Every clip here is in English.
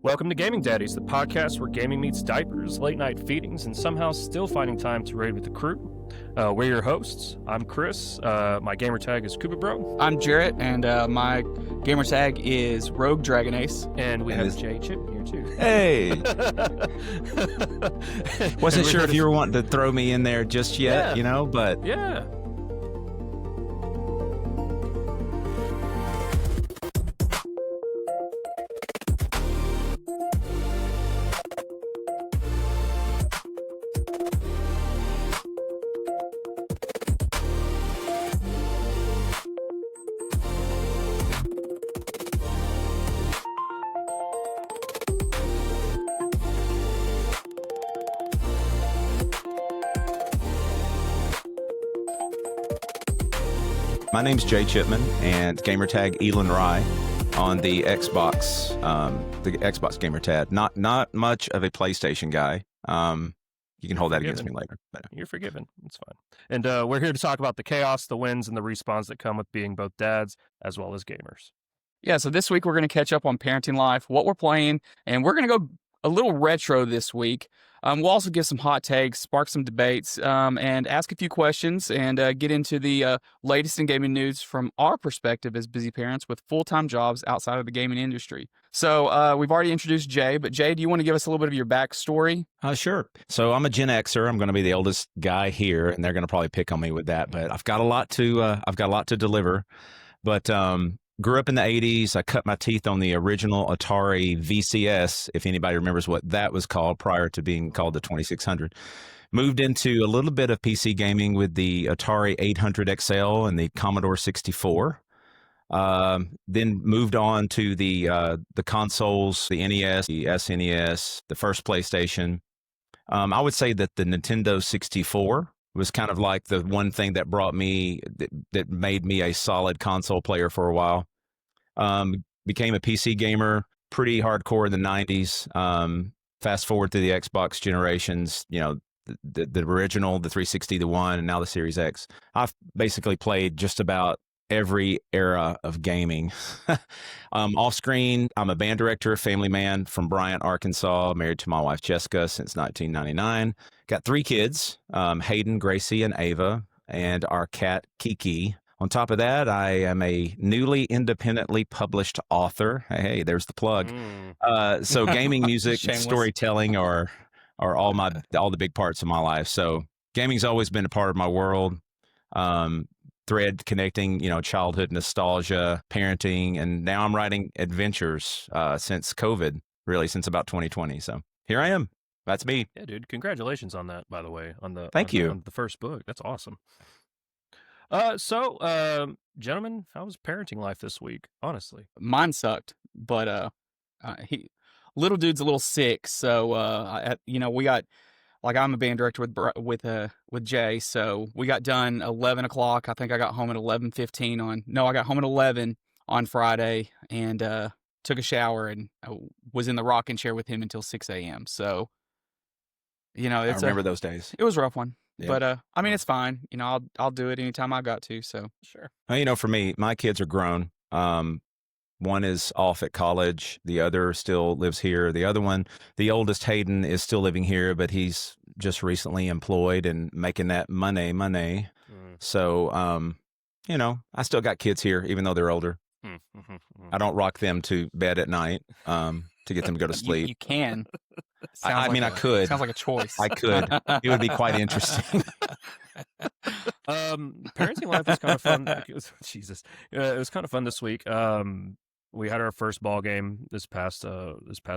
Welcome to Gaming Daddies, the podcast where gaming meets diapers, late night feedings, and somehow still finding time to raid with the crew. We're your hosts. I'm Chris. My gamer tag is Koopa Bro. I'm Jarrett, and my gamer tag is Rogue Dragon Ace. And we have Jay Chipman here too. Hey! Wasn't sure if you were wanting to throw me in there just yet, but... Yeah. My name's Jay Chipman, and gamertag Elon Rye on the Xbox gamer tag. Not much of a PlayStation guy. You can hold that against me later. But... You're forgiven. It's fine. And we're here to talk about the chaos, the wins, and the respawns that come with being both dads as well as gamers. Yeah, so this week we're going to catch up on parenting life, what we're playing, and we're going to go a little retro this week. We'll also give some hot takes, spark some debates, and ask a few questions and get into the latest in gaming news from our perspective as busy parents with full-time jobs outside of the gaming industry. So we've already introduced Jay, but Jay, do you want to give us a little bit of your backstory? Sure. So I'm a Gen Xer. I'm going to be the oldest guy here, and they're going to probably pick on me with that. But I've got a lot to deliver. But grew up in the 80s. I cut my teeth on the original Atari VCS, if anybody remembers what that was called prior to being called the 2600. Moved into a little bit of PC gaming with the Atari 800 XL and the Commodore 64. Then moved on to the consoles, the NES, the SNES, the first PlayStation. I would say that the Nintendo 64 was kind of like the one thing that that made me a solid console player for a while. Became a PC gamer pretty hardcore in the 90s. Fast forward to the Xbox generations, the original, the 360, the One, and now the Series X. I've basically played just about every era of gaming. Off screen, I'm a band director, family man from Bryant, Arkansas, married to my wife Jessica since 1999. Got 3 kids, Hayden, Gracie, and Ava, and our cat Kiki. On top of that, I am a newly independently published author. Hey, there's the plug. So gaming, music, storytelling are all the big parts of my life. So gaming's always been a part of my world. Thread connecting, childhood nostalgia, parenting, and now I'm writing adventures since COVID, really since about 2020. So here I am. That's me. Yeah, dude. Congratulations on that, by the way. Thank you. On the first book. That's awesome. Gentlemen, how was parenting life this week? Honestly, mine sucked, but little dude's a little sick, so we got. Like, I'm a band director with Jay, so we got done 11 o'clock. I think I got home at 11:15 I got home at 11 on Friday and took a shower and I was in the rocking chair with him until 6 a.m. So, I remember those days. It was a rough one, yeah. But it's fine. I'll do it anytime I got to. So sure. For me, my kids are grown. One is off at college. The other still lives here. The other one, the oldest Hayden, is still living here, but he's just recently employed and making that money. So, I still got kids here, even though they're older. I don't rock them to bed at night to get them to go to sleep. You can. I could. Sounds like a choice. I could. It would be quite interesting. Parenting life was kind of fun. It was kind of fun this week. We had our first ball game this past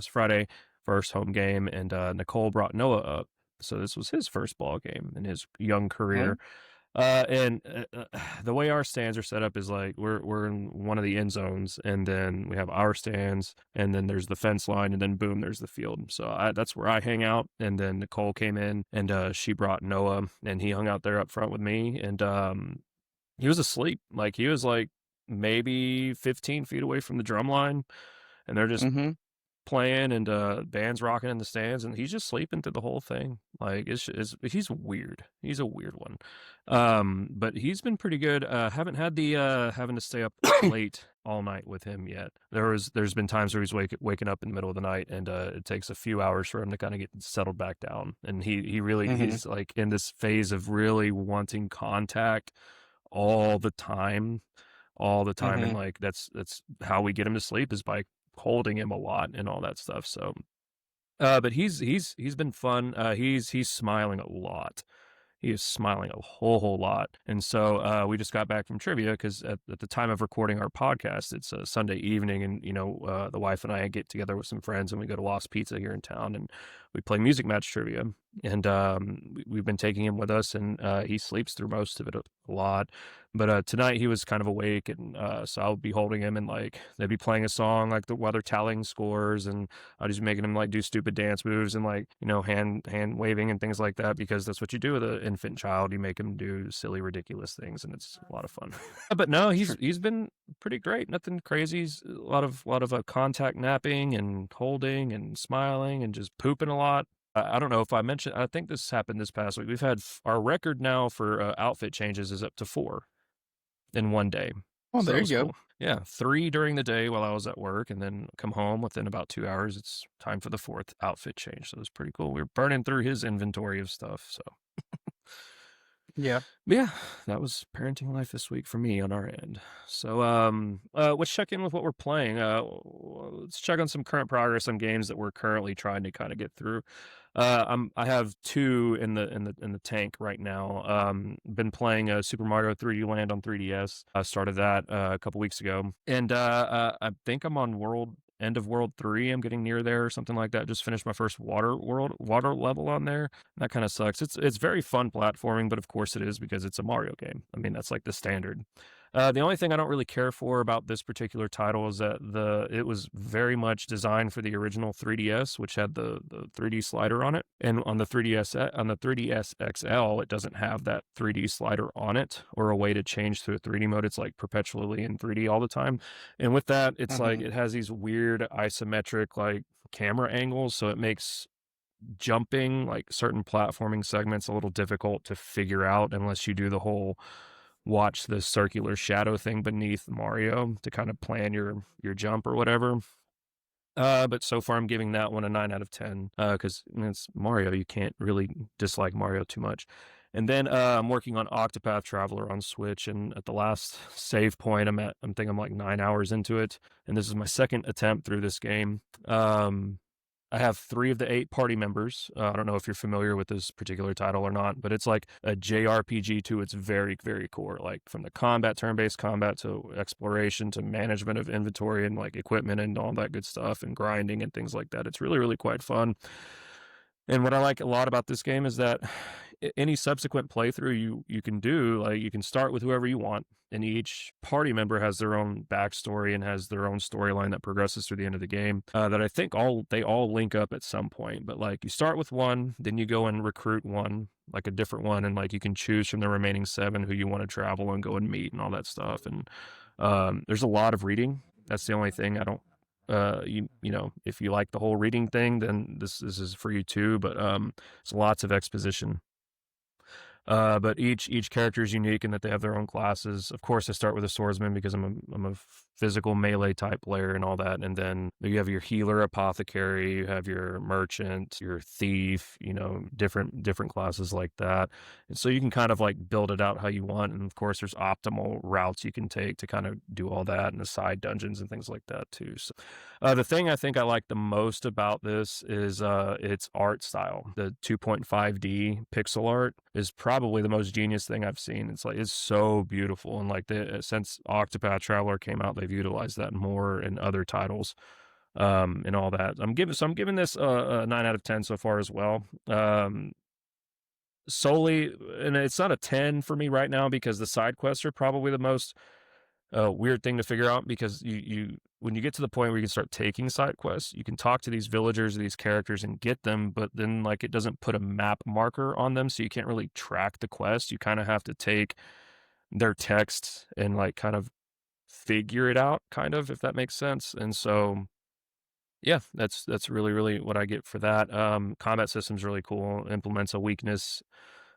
Friday, first home game, and Nicole brought Noah up. So this was his first ball game in his young career. And the way our stands are set up is like we're in one of the end zones, and then we have our stands, and then there's the fence line, and then boom, there's the field. So that's where I hang out. And then Nicole came in, and she brought Noah, and he hung out there up front with me, and he was asleep. Like, he was like maybe 15 feet away from the drum line, and they're just playing, and band's rocking in the stands, and he's just sleeping through the whole thing. Like, he's weird. He's a weird one. But he's been pretty good. Haven't had the having to stay up late all night with him yet. There's been times where he's waking up in the middle of the night, and it takes a few hours for him to kind of get settled back down. And he really he's like in this phase of really wanting contact all the time, and like that's how we get him to sleep, is by holding him a lot and all that stuff. So but he's been fun. He's smiling a lot. He is smiling a whole lot. And so we just got back from trivia, because at the time of recording our podcast, it's a Sunday evening, and the wife and I get together with some friends, and we go to Lost Pizza here in town, and we play music match trivia. And we've been taking him with us, and he sleeps through most of it a lot. But tonight he was kind of awake, and so I'll be holding him, and like they'd be playing a song like while they're tallying scores, and I'll just making him like do stupid dance moves and like hand waving and things like that, because that's what you do with an infant child. You make him do silly, ridiculous things, and it's a lot of fun. But no, he's been pretty great. Nothing crazy. A lot of contact napping and holding and smiling and just pooping a lot. I don't know if I mentioned, I think this happened this past week. We've had our record now for outfit changes is up to 4 in one day. Oh, there you go. Cool. Yeah, 3 during the day while I was at work, and then come home within about 2 hours. It's time for the 4th outfit change. So it was pretty cool. We were burning through his inventory of stuff. So Yeah. yeah, that was parenting life this week for me on our end. So let's check in with what we're playing. Let's check on some current progress on games that we're currently trying to kind of get through. I have 2 in the tank right now. Been playing Super Mario 3D Land on 3DS. I started that a couple weeks ago, and I think I'm on end of world 3. I'm getting near there or something like that. Just finished my first water level on there. That kind of sucks. It's very fun platforming, but of course it is, because it's a Mario game. I mean, that's like the standard. The only thing I don't really care for about this particular title is that it was very much designed for the original 3DS, which had the 3D slider on it, and on the 3DS XL, it doesn't have that 3D slider on it, or a way to change to a 3D mode. It's like perpetually in 3D all the time, and with that, it's like it has these weird isometric like camera angles, so it makes jumping like certain platforming segments a little difficult to figure out unless you do the whole watch the circular shadow thing beneath Mario to kind of plan your jump or whatever. But so far I'm giving that one a 9 out of 10, because it's Mario. You can't really dislike Mario too much. And then I'm working on Octopath Traveler on Switch, and at the last save point I'm like 9 hours into it, and this is my second attempt through this game. I have 3 of the 8 party members. I don't know if you're familiar with this particular title or not, but it's like a JRPG to its very, very core, like from the turn-based combat, to exploration, to management of inventory and like equipment and all that good stuff, and grinding and things like that. It's really, really quite fun. And what I like a lot about this game is that any subsequent playthrough you can do, like you can start with whoever you want, and each party member has their own backstory and has their own storyline that progresses through the end of the game, that I think they all link up at some point. But like you start with one, then you go and recruit one, like a different one, and like you can choose from the remaining 7 who you want to travel and go and meet and all that stuff. And there's a lot of reading. That's the only thing I don't. If you like the whole reading thing, then this is for you too. But there's lots of exposition. But each character is unique in that they have their own classes. Of course, I start with a swordsman because I'm a physical melee type player and all that. And then you have your healer, apothecary, you have your merchant, your thief, different classes like that. And so you can kind of like build it out how you want. And of course, there's optimal routes you can take to kind of do all that, and the side dungeons and things like that too. So the thing I think I like the most about this is its art style. The 2.5D pixel art is probably the most genius thing I've seen. It's so beautiful, and like since Octopath Traveler came out, they've utilized that more in other titles, and all that. I'm giving this a 9 out of 10 so far as well. Solely, and it's not a 10 for me right now, because the side quests are probably the most weird thing to figure out, because you when you get to the point where you can start taking side quests, you can talk to these villagers, these characters, and get them, but then like it doesn't put a map marker on them, so you can't really track the quest. You kind of have to take their text and like kind of figure it out, kind of, if that makes sense. And so yeah, that's really, really what I get for that. Combat system's really cool. Implements a weakness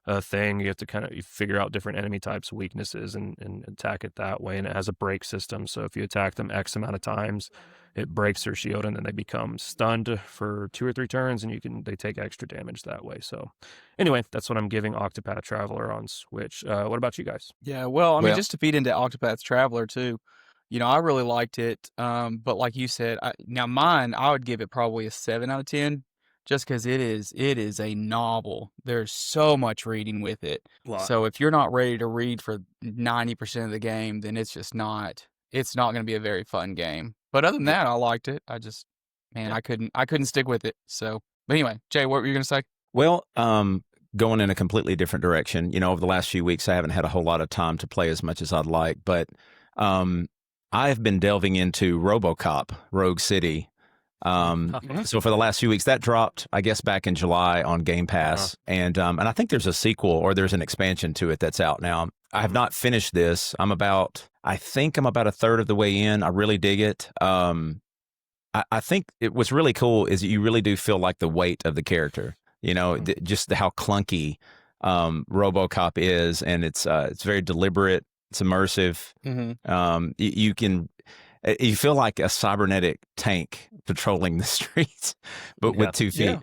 a thing. You have to kind of figure out different enemy types, weaknesses, and attack it that way. And it has a break system. So if you attack them X amount of times, it breaks their shield, and then they become stunned for 2 or 3 turns, and they take extra damage that way. So anyway, that's what I'm giving Octopath Traveler on Switch. What about you guys? Yeah, well, I mean, Well, just to feed into Octopath Traveler too, I really liked it. But like you said, now mine, I would give it probably a 7 out of 10, just because it is a novel. There's so much reading with it. So if you're not ready to read for 90% of the game, then it's not going to be a very fun game. But other than that, I liked it. I couldn't stick with it. So, but anyway, Jay, what were you going to say? Well, going in a completely different direction. Over the last few weeks, I haven't had a whole lot of time to play as much as I'd like, but I've been delving into RoboCop Rogue City. So for the last few weeks, that dropped, I guess, back in July on Game Pass, and I think there's a sequel or there's an expansion to it that's out now. I have not finished this. I think I'm about a third of the way in. I really dig it. I think what's really cool is you really do feel like the weight of the character. Just how clunky RoboCop is, and it's very deliberate. It's immersive. You feel like a cybernetic tank patrolling the streets, but with 2 feet.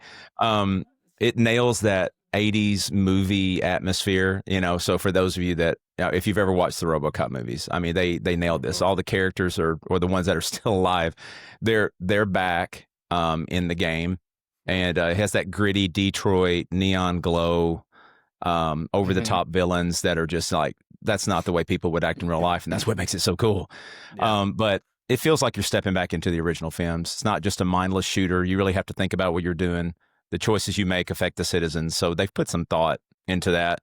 It nails that 80s movie atmosphere. So for those of you that, if you've ever watched the RoboCop movies, I mean, they nailed this. All the characters or the ones that are still alive, they're back in the game, and it has that gritty Detroit neon glow, over the top villains that are just like, that's not the way people would act in real life, and that's what makes it so cool. But it feels like you're stepping back into the original films. It's not just a mindless shooter. You really have to think about what you're doing. The choices you make affect the citizens. So they've put some thought into that.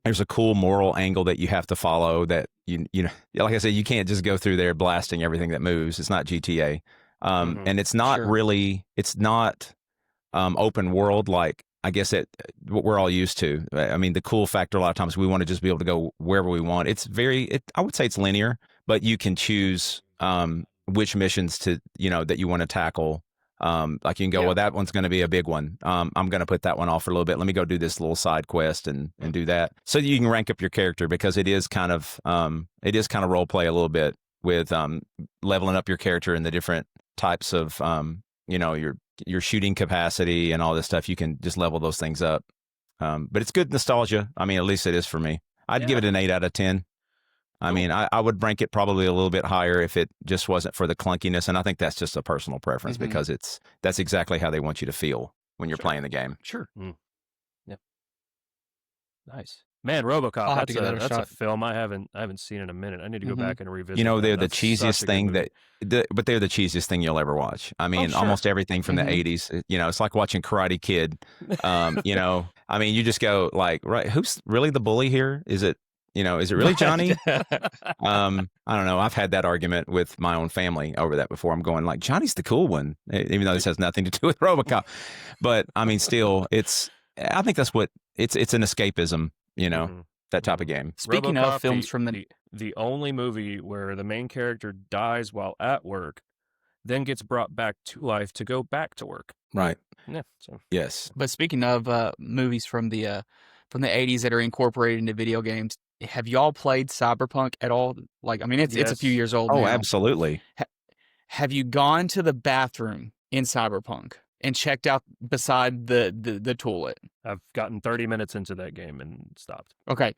There's a cool moral angle that you have to follow that, like I said, you can't just go through there blasting everything that moves. It's not GTA. And it's not open world like, I guess, what we're all used to. I mean, the cool factor, a lot of times we want to just be able to go wherever we want. I would say it's linear, but you can choose which missions that you want to tackle. Like you can go, well, that one's going to be a big one. I'm going to put that one off for a little bit. Let me go do this little side quest and do that. So you can rank up your character, because it is kind of role play a little bit with leveling up your character in the different types of your shooting capacity and all this stuff. You can just level those things up. But it's good nostalgia. I mean, at least it is for me. I'd give it an 8 out of 10. I mean, I would rank it probably a little bit higher if it just wasn't for the clunkiness. And I think that's just a personal preference, because that's exactly how they want you to feel when you're playing the game. Sure. Yep. Nice. Man, RoboCop, I'll have to give that a that's shot. a film I haven't seen in a minute. I need to go back and revisit. They're the That's cheesiest such a good thing movie. but they're the cheesiest thing you'll ever watch. I mean, sure. almost everything from the 80s, it's like watching Karate Kid. I mean, you just go like, right, who's really the bully here? Is it really Johnny? I don't know. I've had that argument with my own family over that before. I'm going like, Johnny's the cool one, even though this has nothing to do with RoboCop. But I mean, still, I think that's what it's an escapism, that type of game. Speaking RoboCop, of films from the only movie where the main character dies while at work, then gets brought back to life to go back to work. Right. Yeah. So Yes. But speaking of movies from the 80s that are incorporated into video games, have y'all played Cyberpunk at all? Like, I mean, it's a few years old Oh, now. absolutely. Have you gone to the bathroom in Cyberpunk and checked out beside the toilet? I've gotten 30 minutes into that game and stopped. Okay.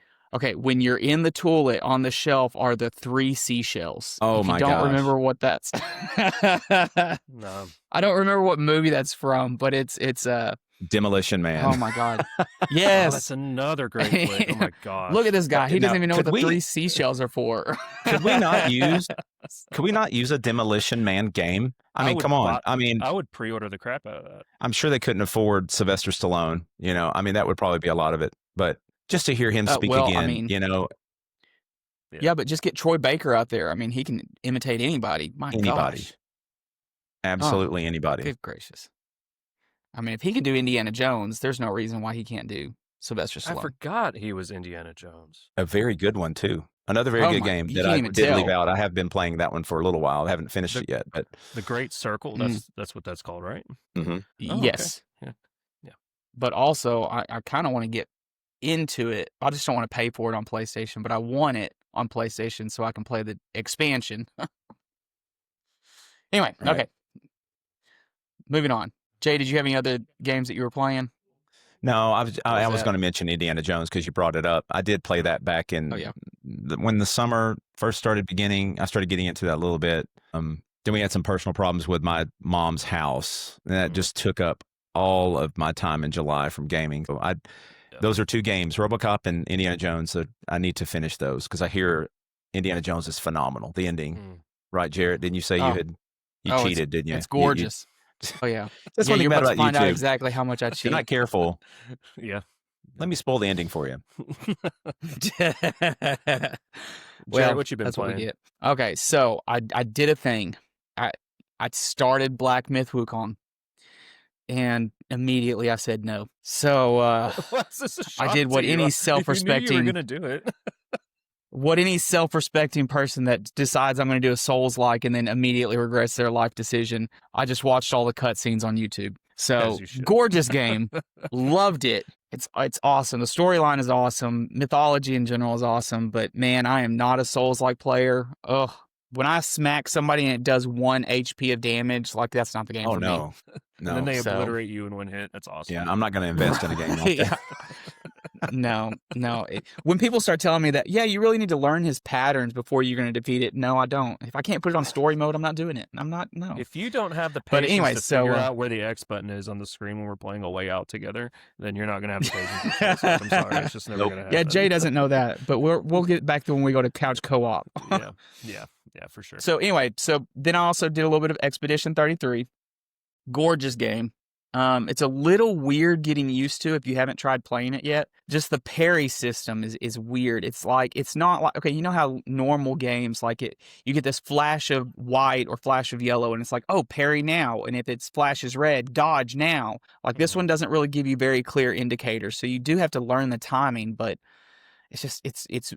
When you're in the toilet, on the shelf are the 3 seashells. Oh, if my you don't gosh. remember what that's. No. I don't remember what movie that's from, but it's Demolition Man. Oh my God. Oh, Yes. that's another great flick. Oh my god. Look at this guy. He doesn't Now, even know what could the we- 3 seashells are for. Could we not use a Demolition Man game? I mean, would come on. buy- I mean, I would pre-order the crap out of that. I'm sure they couldn't afford Sylvester Stallone. I mean, that would probably be a lot of it. But just to hear him speak well, I again, mean- Yeah, but just get Troy Baker out there. I mean, he can imitate anybody. My Anybody. gosh. absolutely anybody. Good gracious. I mean, if he can do Indiana Jones, there's no reason why he can't do Sylvester I Stallone. forgot he was Indiana Jones. A very good one, too. Another very good game you that can't I even did leave tell. out. I have been playing that one for a little while. I haven't finished it yet. But The Great Circle. That's what that's called, right? mhm. Oh, okay. Yes. Yeah. but also I kind of want to get into it. I just don't want to pay for it on PlayStation, but I want it on PlayStation so I can play the expansion. Anyway, Right. okay. Moving on. Jay, did you have any other games that you were playing? No, I was that? going to mention Indiana Jones because you brought it up. I did play that back in Oh, yeah. when the summer first started beginning. I started getting into that a little bit. Then we had some personal problems with my mom's house, and that just took up all of my time in July from gaming. So those are two games, RoboCop and Indiana Jones. That I need to finish those because I hear Indiana Jones is phenomenal. The ending, right, Jarrett? Didn't you say you cheated? Didn't you? It's gorgeous. Oh yeah, that's yeah. one thing You're bad about to about find out YouTube. exactly how much I If cheat. you're not careful. Yeah. Let me spoil the ending for you. Jared, what you been that's playing? What we get. Okay, so I did a thing. I started Black Myth Wukong, and immediately I said no. So I did what any self-respecting. You were gonna do it. What any self-respecting person that decides I'm going to do a Souls-like and then immediately regrets their life decision. I just watched all the cutscenes on YouTube. So gorgeous game, loved it. It's awesome. The storyline is awesome. Mythology in general is awesome. But man, I am not a Souls-like player. Ugh. When I smack somebody and it does 1 HP of damage, like that's not the game for me. No. And then they obliterate you in one hit. That's awesome. Yeah, I'm not going to invest in a game like that. No. When people start telling me that, yeah, you really need to learn his patterns before you're going to defeat it. No, I don't. If I can't put it on story mode, I'm not doing it. No. If you don't have the patience anyway, to figure out where the X button is on the screen when we're playing A Way Out together, then you're not going to have the patience. I'm sorry. It's just never going to happen. Yeah, Jay doesn't know that, but we'll get back to when we go to couch co-op. Yeah, for sure. So anyway, then I also did a little bit of Expedition 33. Gorgeous game. It's a little weird getting used to if you haven't tried playing it yet. Just the parry system is weird. It's not like, okay, you know how normal games, like you get this flash of white or flash of yellow and it's like, oh, parry now. And if it's flashes red, dodge now. Like this one doesn't really give you very clear indicators. So you do have to learn the timing, but it's just, it's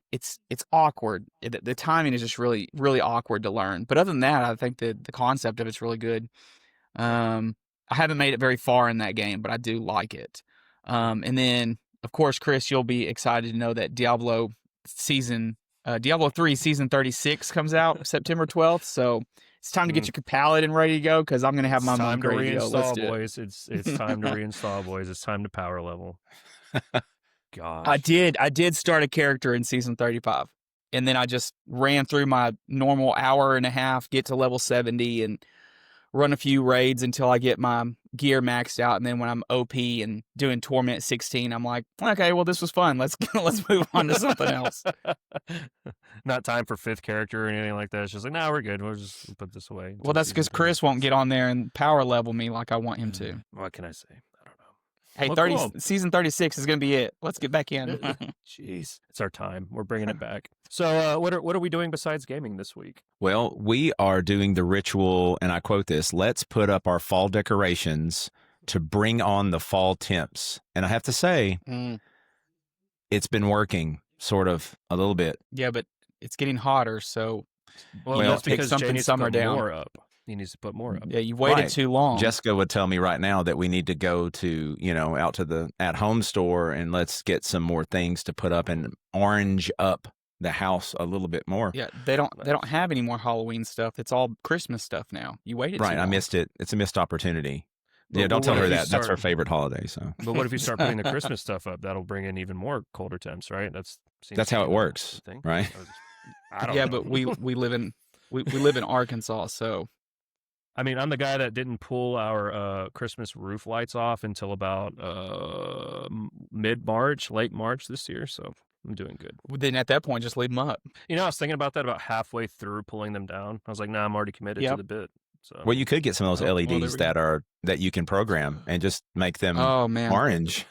awkward. The timing is just really, really awkward to learn. But other than that, I think the concept of it's really good. I haven't made it very far in that game, but I do like it. And then, of course, Chris, you'll be excited to know that Diablo 3 Season 36 comes out September 12th. So it's time to get your palette and ready to go because I'm going to have my time to ready to go. Let's do it. boys. It's time to reinstall, boys. It's time to power level. Gosh. I did start a character in Season 35. And then I just ran through my normal hour and a half, get to level 70, and run a few raids until I get my gear maxed out, and then when I'm OP and doing Torment 16, I'm like, okay, well, this was fun. Let's move on to something else. Not time for 5th character or anything like that. It's just like, no, we're good. We'll just put this away. Well, that's because Chris won't get on there and power level me like I want him to. What can I say? I don't know. Hey, Well, cool. Season 36 is going to be it. Let's get back in. Jeez, it's our time. We're bringing it back. So what are we doing besides gaming this week? Well, we are doing the ritual, and I quote this, let's put up our fall decorations to bring on the fall temps. And I have to say, it's been working sort of a little bit. Yeah, but it's getting hotter, so that's pick because something Jay needs summer to put down. more up. He needs to put more up. Yeah, you waited too long. Jessica would tell me right now that we need to go to, out to the at-home store and let's get some more things to put up and orange up the house a little bit more. Yeah, they don't have any more Halloween stuff. It's all Christmas stuff now. You waited too long. I missed it. It's a missed opportunity. But, yeah, don't tell what her if you that. That's her favorite holiday. So, But what if you start putting the Christmas stuff up? That'll bring in even more colder temps, right? That's how it works, right? I don't know. But we live in we live in Arkansas, so I mean, I'm the guy that didn't pull our Christmas roof lights off until about mid-March, late March this year, so I'm doing good. Then at that point, just leave them up. I was thinking about that about halfway through pulling them down. I was like, nah, I'm already committed to the bit. So. Well, you could get some of those LEDs that you can program and just make them orange.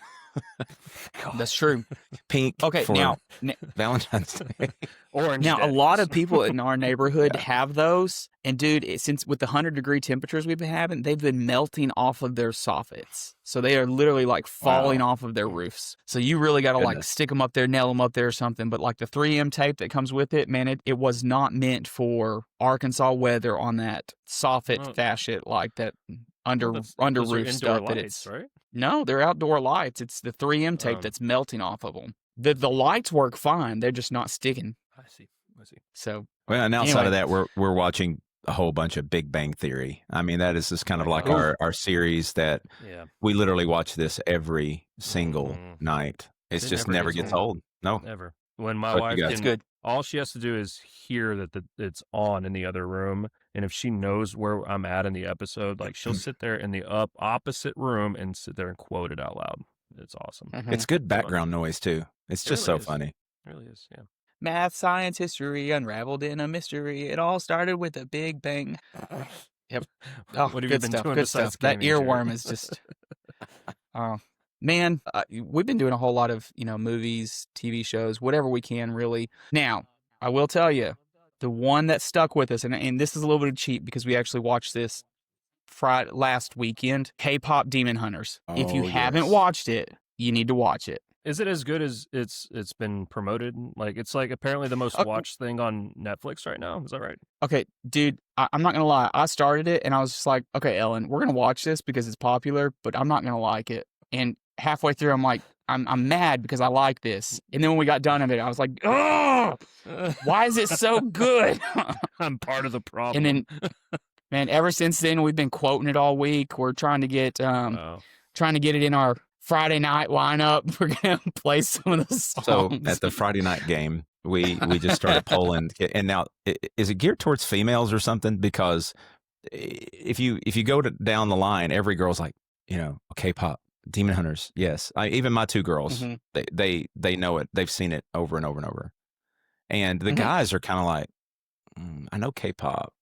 That's true. Pink. Okay, now Valentine's Day. Orange. Now, a lot of people in our neighborhood have those, and dude, since with the 100-degree temperatures we've been having, they've been melting off of their soffits. So they are literally like falling off of their roofs. So you really got to like stick them up there, nail them up there or something. But like the 3M tape that comes with it, man, it was not meant for Arkansas weather on that soffit fashion like that. under Those roof are indoor stuff that lights, it's right? no, they're outdoor lights. It's the 3M tape that's melting off of them. The lights work fine. They're just not sticking. I see. So Well, and outside anyway. of that, we're watching a whole bunch of Big Bang Theory. I mean, that is just kind of like our series that we literally watch this every single night. It's It just never never gets gets old. No. Never. When my What you wife got? That's can, good. all she has to do is hear that it's on in the other room, and if she knows where I'm at in the episode, like she'll sit there in the opposite room and sit there and quote it out loud. It's awesome. It's good background noise too. It's just really so is. funny. It really is, yeah. Math, science, history, unraveled in a mystery. It all started with a big bang. Yep. Oh, What have you good been stuff. doing Good besides stuff. That gaming, Jared? earworm is just. Oh man, we've been doing a whole lot of movies, TV shows, whatever we can really. Now, I will tell you, the one that stuck with us, and this is a little bit cheap because we actually watched this last weekend. K-pop Demon Hunters. If you haven't watched it, you need to watch it. Is it as good as it's been promoted? Like, it's like apparently the most watched thing on Netflix right now. Is that right? Okay, dude, I'm not gonna lie. I started it and I was just like, okay, Ellen, we're gonna watch this because it's popular, but I'm not gonna like it. And halfway through, I'm like, I'm mad because I like this. And then when we got done with it, I was like, oh, why is it so good? I'm part of the problem. And then, man, ever since then, we've been quoting it all week. We're trying to get it in our Friday night lineup. We're gonna play some of the songs. So at the Friday night game, we just started polling, and now is it geared towards females or something? Because if you go down the line, every girl's like, K-pop, Demon Hunters, yes. Even my two girls, they know it. They've seen it over and over and over. And the guys are kind of like, I know K-pop,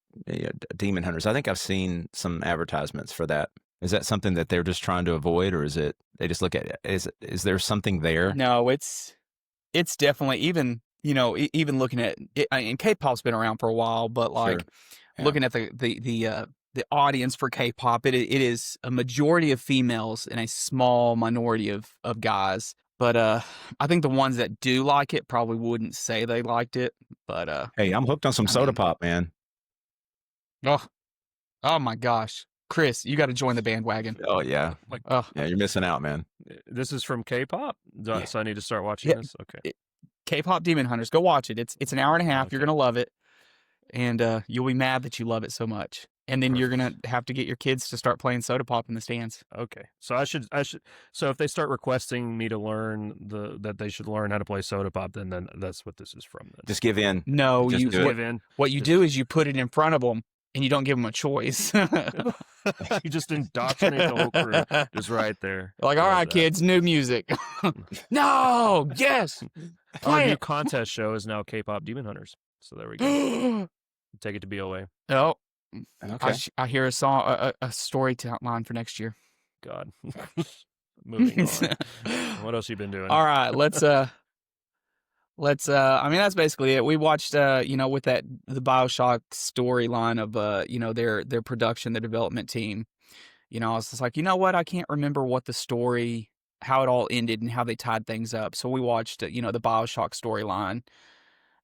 Demon Hunters. I think I've seen some advertisements for that. Is that something that they're just trying to avoid, or is it they just look at it? Is there something there? No, it's definitely even looking at it, and K-pop's been around for a while, but like looking at the audience for K-pop, it is a majority of females and a small minority of guys. But I think the ones that do like it probably wouldn't say they liked it. But hey, I'm hooked on some soda pop, man. Oh my gosh. Chris, you got to join the bandwagon. Oh, yeah. Yeah, you're missing out, man. This is from K-pop? So I need to start watching this? Okay. K-pop Demon Hunters. Go watch it. It's an hour and a half. Okay. You're going to love it. And you'll be mad that you love it so much. And then you're going to have to get your kids to start playing soda pop in the stands. Okay. So I should. So if they start requesting me to learn that they should learn how to play soda pop, then that's what this is from. Then. Just give in. No, just give in. What you do is you put it in front of them. And you don't give them a choice. You just indoctrinate the whole crew just right there. Like, all right, kids, new music. No, yes. Our new contest show is now K-pop Demon Hunters. So there we go. Take it to BOA. Oh, okay. I hear a song, a story line for next year. God. Moving on. What else you been doing? All right, let's I mean, that's basically it. We watched with the BioShock storyline of their production, the development team. I was just like, you know what? I can't remember what the story, how it all ended and how they tied things up. So we watched the BioShock storyline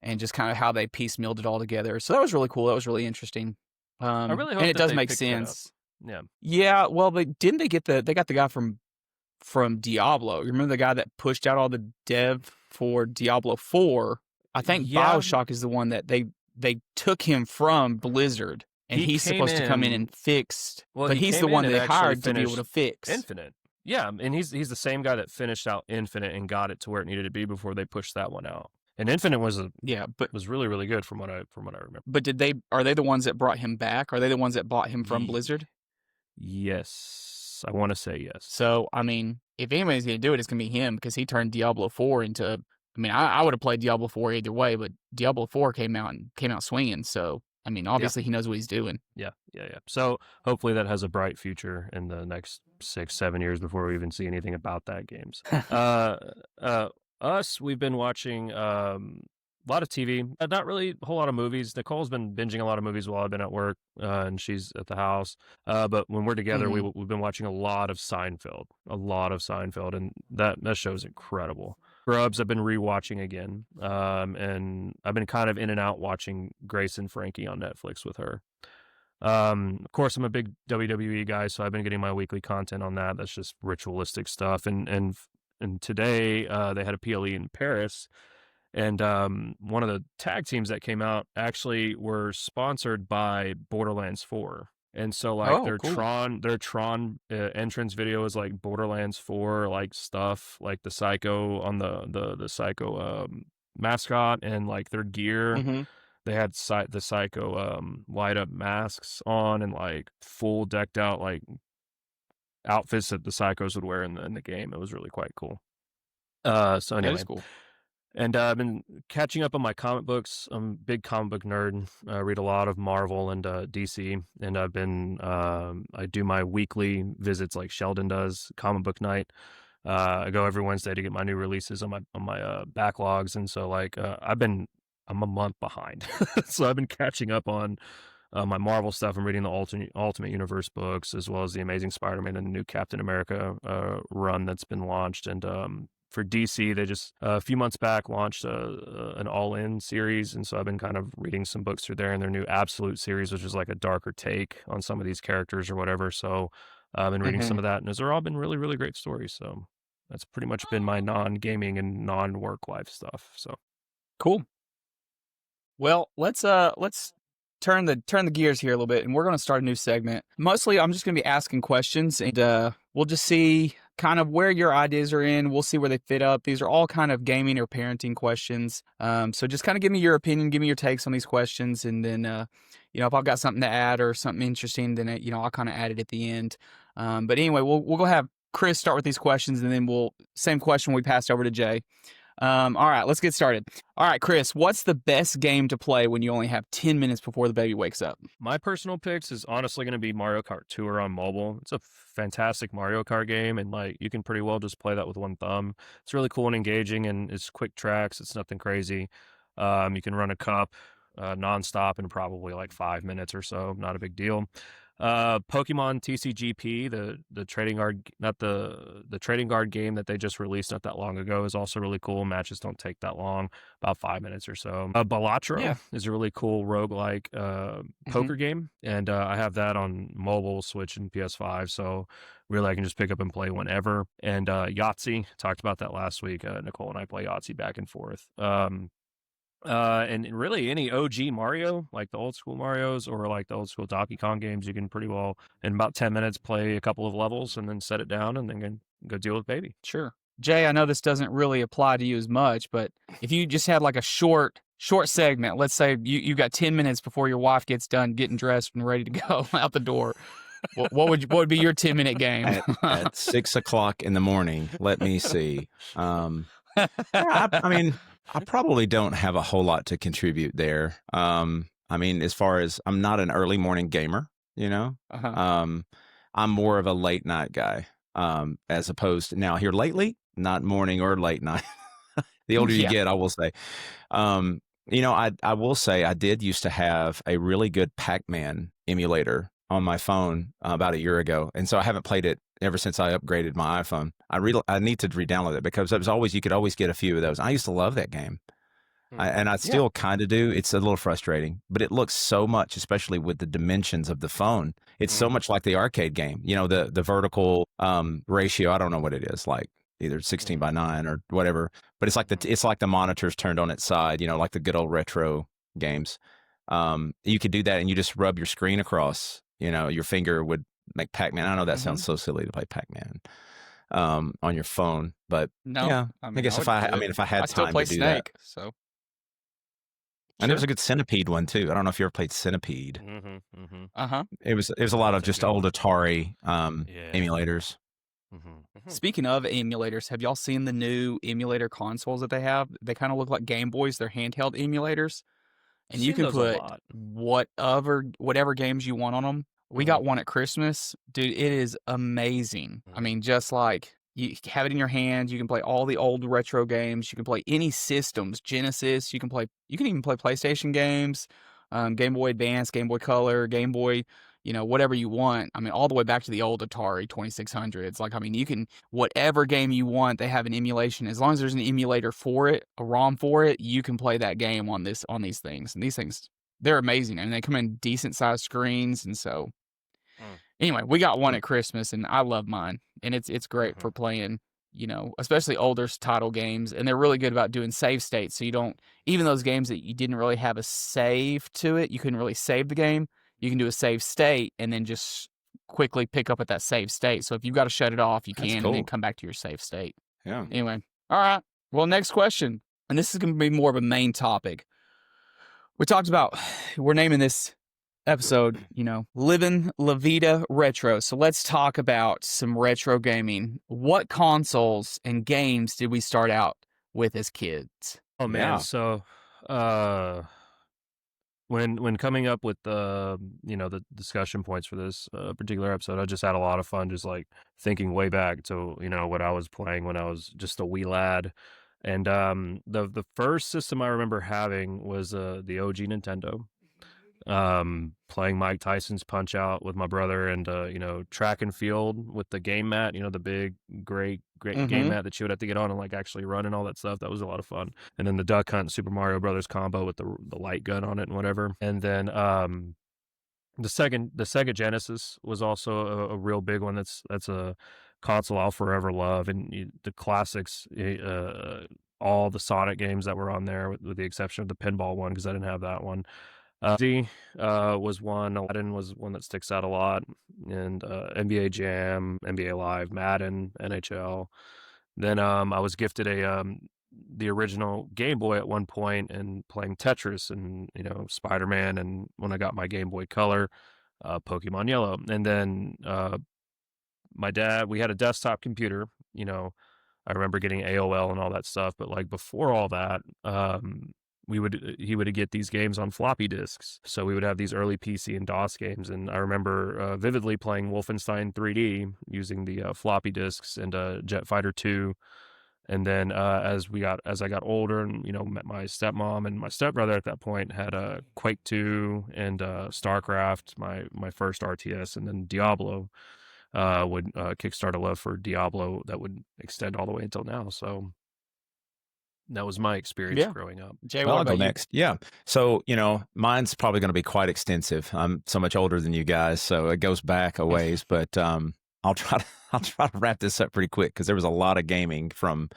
and just kind of how they piecemealed it all together. So that was really cool. That was really interesting. I really hope and it that does they make picked sense. that up. Yeah, well, they got the guy from Diablo. You remember the guy that pushed out all the dev for Diablo 4? I think BioShock is the one that they took him from Blizzard, and he's supposed to come in and fix. Well, but he's the one they hired to be able to fix Infinite. Yeah, and he's the same guy that finished out Infinite and got it to where it needed to be before they pushed that one out. And Infinite was really, really good from what I remember. But are they the ones that brought him back? Are they the ones that bought him from Blizzard? Yes, I want to say yes. So I mean, if anybody's going to do it, it's going to be him because he turned Diablo 4 into. I mean, I would have played Diablo 4 either way, but Diablo 4 came out swinging. So I mean, obviously he knows what he's doing. Yeah. So hopefully that has a bright future in the next 6-7 years before we even see anything about that games. We've been watching a lot of TV, not really a whole lot of movies. Nicole's been binging a lot of movies while I've been at work, and she's at the house. But when we're together, we've been watching a lot of Seinfeld, and that show's incredible. Scrubs I've been rewatching again, and I've been kind of in and out watching Grace and Frankie on Netflix with her. Of course, I'm a big WWE guy, so I've been getting my weekly content on that. That's just ritualistic stuff. And today they had a PLE in Paris, and one of the tag teams that came out actually were sponsored by Borderlands 4. And so like Oh, cool. Their Tron entrance video is like Borderlands 4 like stuff, like the Psycho on the Psycho mascot, and like their gear. Mm-hmm. They had the Psycho light up masks on, and like full decked out like outfits that the Psychos would wear in the game. It was really quite cool. So That anyway, is cool. and I've been catching up on my comic books. I'm a big comic book nerd. I read a lot of Marvel and DC, and I've been I do my weekly visits like Sheldon does, comic book night. I go every Wednesday to get my new releases on my backlogs, and so like I'm a month behind, so I've been catching up on my Marvel stuff. I'm reading the Ultimate Universe books, as well as the Amazing Spider-Man and the new Captain America run that's been launched. And for DC, they just a few months back launched an All-In series, and so I've been kind of reading some books through there, and their new Absolute series, which is like a darker take on some of these characters or whatever. So I've been reading Mm-hmm. some of that, and those are all been really, really great stories. So that's pretty much been my non-gaming and non-work life stuff. So Cool. Well, let's turn the gears here a little bit, and we're going to start a new segment. Mostly, I'm just going to be asking questions, and we'll just see kind of where your ideas are in. We'll see where they fit up. These are all kind of gaming or parenting questions. So just kind of give me your opinion, give me your takes on these questions, and then if I've got something to add or something interesting, then I'll kind of add it at the end. But anyway, we'll go have Chris start with these questions, and then same question we passed over to Jay. All right, let's get started. All right, Chris, what's the best game to play when you only have 10 minutes before the baby wakes up? my personal picks is honestly going to be Mario Kart Tour on mobile. It's a fantastic Mario Kart game, and like you can pretty well just play that with one thumb. It's really cool and engaging, and it's quick tracks. It's nothing crazy. You can run a cup nonstop in probably like 5 minutes or so. Not a big deal. Pokemon TCGP, the trading card, not the trading card game that they just released not that long ago, is also really cool. Matches don't take that long, about 5 minutes or so. Balatro Yeah. is a really cool roguelike poker game, and I have that on mobile, Switch, and PS5. So really, I can just pick up and play whenever. And Yahtzee, talked about that last week. Nicole and I play Yahtzee back and forth. And really any OG Mario, like the old school Marios or like the old school Donkey Kong games, you can pretty well in about 10 minutes play a couple of levels and then set it down and then go deal with baby. Sure. Jay, I know this doesn't really apply to you as much, but if you just had like a short segment, let's say you got 10 minutes before your wife gets done getting dressed and ready to go out the door, what would be your 10-minute game? At 6 o'clock in the morning. Let me see. I mean, I probably don't have a whole lot to contribute there. I mean, as far as I'm not an early morning gamer, Uh-huh. I'm more of a late night guy. As opposed to now here lately, not morning or late night. The older you Yeah. get, I will say. I will say I did used to have a really good Pac-Man emulator on my phone about a year ago, and so I haven't played it ever since I upgraded my iPhone. I need to re-download it because you could always get a few of those. I used to love that game. And I still kind of do. It's a little frustrating, but it looks so much, especially with the dimensions of the phone. It's so much like the arcade game. The vertical ratio. I don't know what it is, like either 16:9 or whatever. But it's like the monitors turned on its side. Like the good old retro games. You could do that, and you just rub your screen across. Your finger would make Pac-Man. I know that sounds so silly to play Pac-Man on your phone, but No, yeah, I I guess if I had still time play to do Snake, that. so And there's a good Centipede one too. I don't know if you ever played Centipede. uh-huh. It was a lot of just old Atari Yeah. emulators. Speaking of emulators, have y'all seen the new emulator consoles that they have? They kind of look like Game Boys. They're handheld emulators, and you Seen can those a put lot. whatever games you want on them. We got one at Christmas, dude. It is amazing. I mean, just like you have it in your hand, you can play all the old retro games. You can play any systems, Genesis. You can even play PlayStation games, Game Boy Advance, Game Boy Color, Game Boy. Whatever you want. I mean, all the way back to the old Atari 2600s. Like, I mean, you can, whatever game you want, they have an emulation. As long as there's an emulator for it, a ROM for it, you can play that game on these things. And these things, they're amazing, and they come in decent sized screens. And so, Mm. anyway, we got one at Christmas, and I love mine, and it's great Mhm. for playing, especially older title games, and they're really good about doing save states. So you don't, even those games that you didn't really have a save to it, you couldn't really save the game. You can do a save state and then just quickly pick up at that save state. So if you've got to shut it off, you That's can, and then cool. come back to your save state. Yeah. Anyway, all right. Well, next question, and this is going to be more of a main topic. We talked about, we're naming this episode, Livin La Vida Retro. So let's talk about some retro gaming. What consoles and games did we start out with as kids? Oh man, Yeah. so when coming up with the discussion points for this particular episode, I just had a lot of fun just like thinking way back to what I was playing when I was just a wee lad. And the first system I remember having was the OG Nintendo. Playing Mike Tyson's Punch Out with my brother, and track and field with the game mat, the big great game mat that you would have to get on and like actually run and all that stuff. That was a lot of fun. And then the Duck Hunt Super Mario Brothers combo with the light gun on it and whatever. And then the Sega Genesis was also a real big one. That's a console I'll forever love, and the classics, all the Sonic games that were on there, with the exception of the pinball one, because I didn't have that one. Z was one. Aladdin was one that sticks out a lot, and NBA Jam, NBA Live, Madden, NHL. Then I was gifted the original Game Boy at one point, and playing Tetris and Spider-Man, and when I got my Game Boy Color, Pokemon Yellow. And then my dad, we had a desktop computer. I remember getting AOL and all that stuff, but like before all that, he would get these games on floppy disks. So we would have these early PC and DOS games, and I remember vividly playing Wolfenstein 3D using the floppy disks, and Jet Fighter 2. And then as I got older, and met my stepmom, and my stepbrother at that point had Quake 2 and StarCraft, my first RTS, and then Diablo would kickstart a love for Diablo that would extend all the way until now. So that was my experience growing up. Jay, Well, what I'll go about you? next. Yeah. So, mine's probably going to be quite extensive. I'm so much older than you guys, so it goes back a ways, but I'll try to wrap this up pretty quick, because there was a lot of gaming from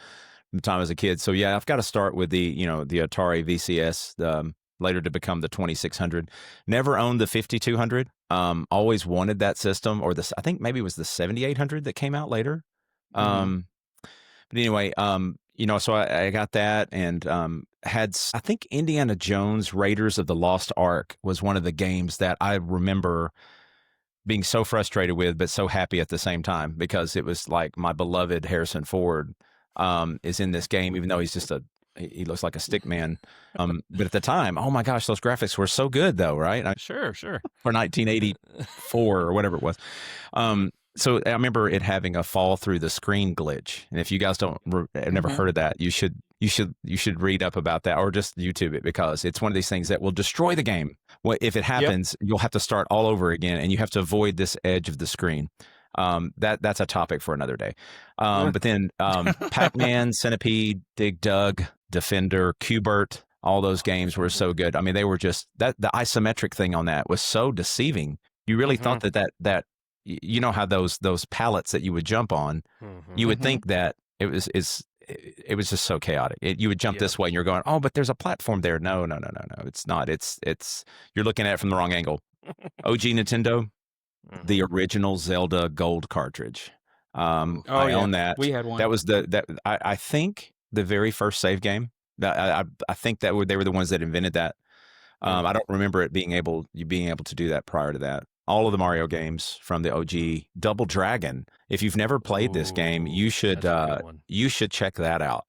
the time as a kid. So yeah, I've got to start with the Atari VCS, later to become the 2600. Never owned the 5200. Always wanted that system, or I think maybe it was the 7800 that came out later. But anyway, so I got that, and I think Indiana Jones Raiders of the Lost Ark was one of the games that I remember being so frustrated with, but so happy at the same time, because it was like my beloved Harrison Ford is in this game, even though he looks like a stick man. But at the time, oh my gosh, those graphics were so good though, right? Sure. For 1984 or whatever it was. So I remember it having a fall through the screen glitch. And if you guys have never heard of that, you should read up about that, or just YouTube it, because it's one of these things that will destroy the game. If it happens, you'll have to start all over again, and you have to avoid this edge of the screen. That's a topic for another day. But then Pac-Man, Centipede, Dig Dug, Defender, Q*bert, all those games were so good. I mean, they were just the isometric thing on that was so deceiving. You really thought that how those pallets that you would jump on, you would think that it was just so chaotic. You would jump this way, and you're going, oh, but there's a platform there. No, it's not. It's you're looking at it from the wrong angle. OG Nintendo, the original Zelda Gold cartridge. I own that. We had one. That was I think the very first save game. I think they were the ones that invented that. I don't remember being able to do that prior to that. All of the Mario games from the OG. Double Dragon. If you've never played this game, you should check that out.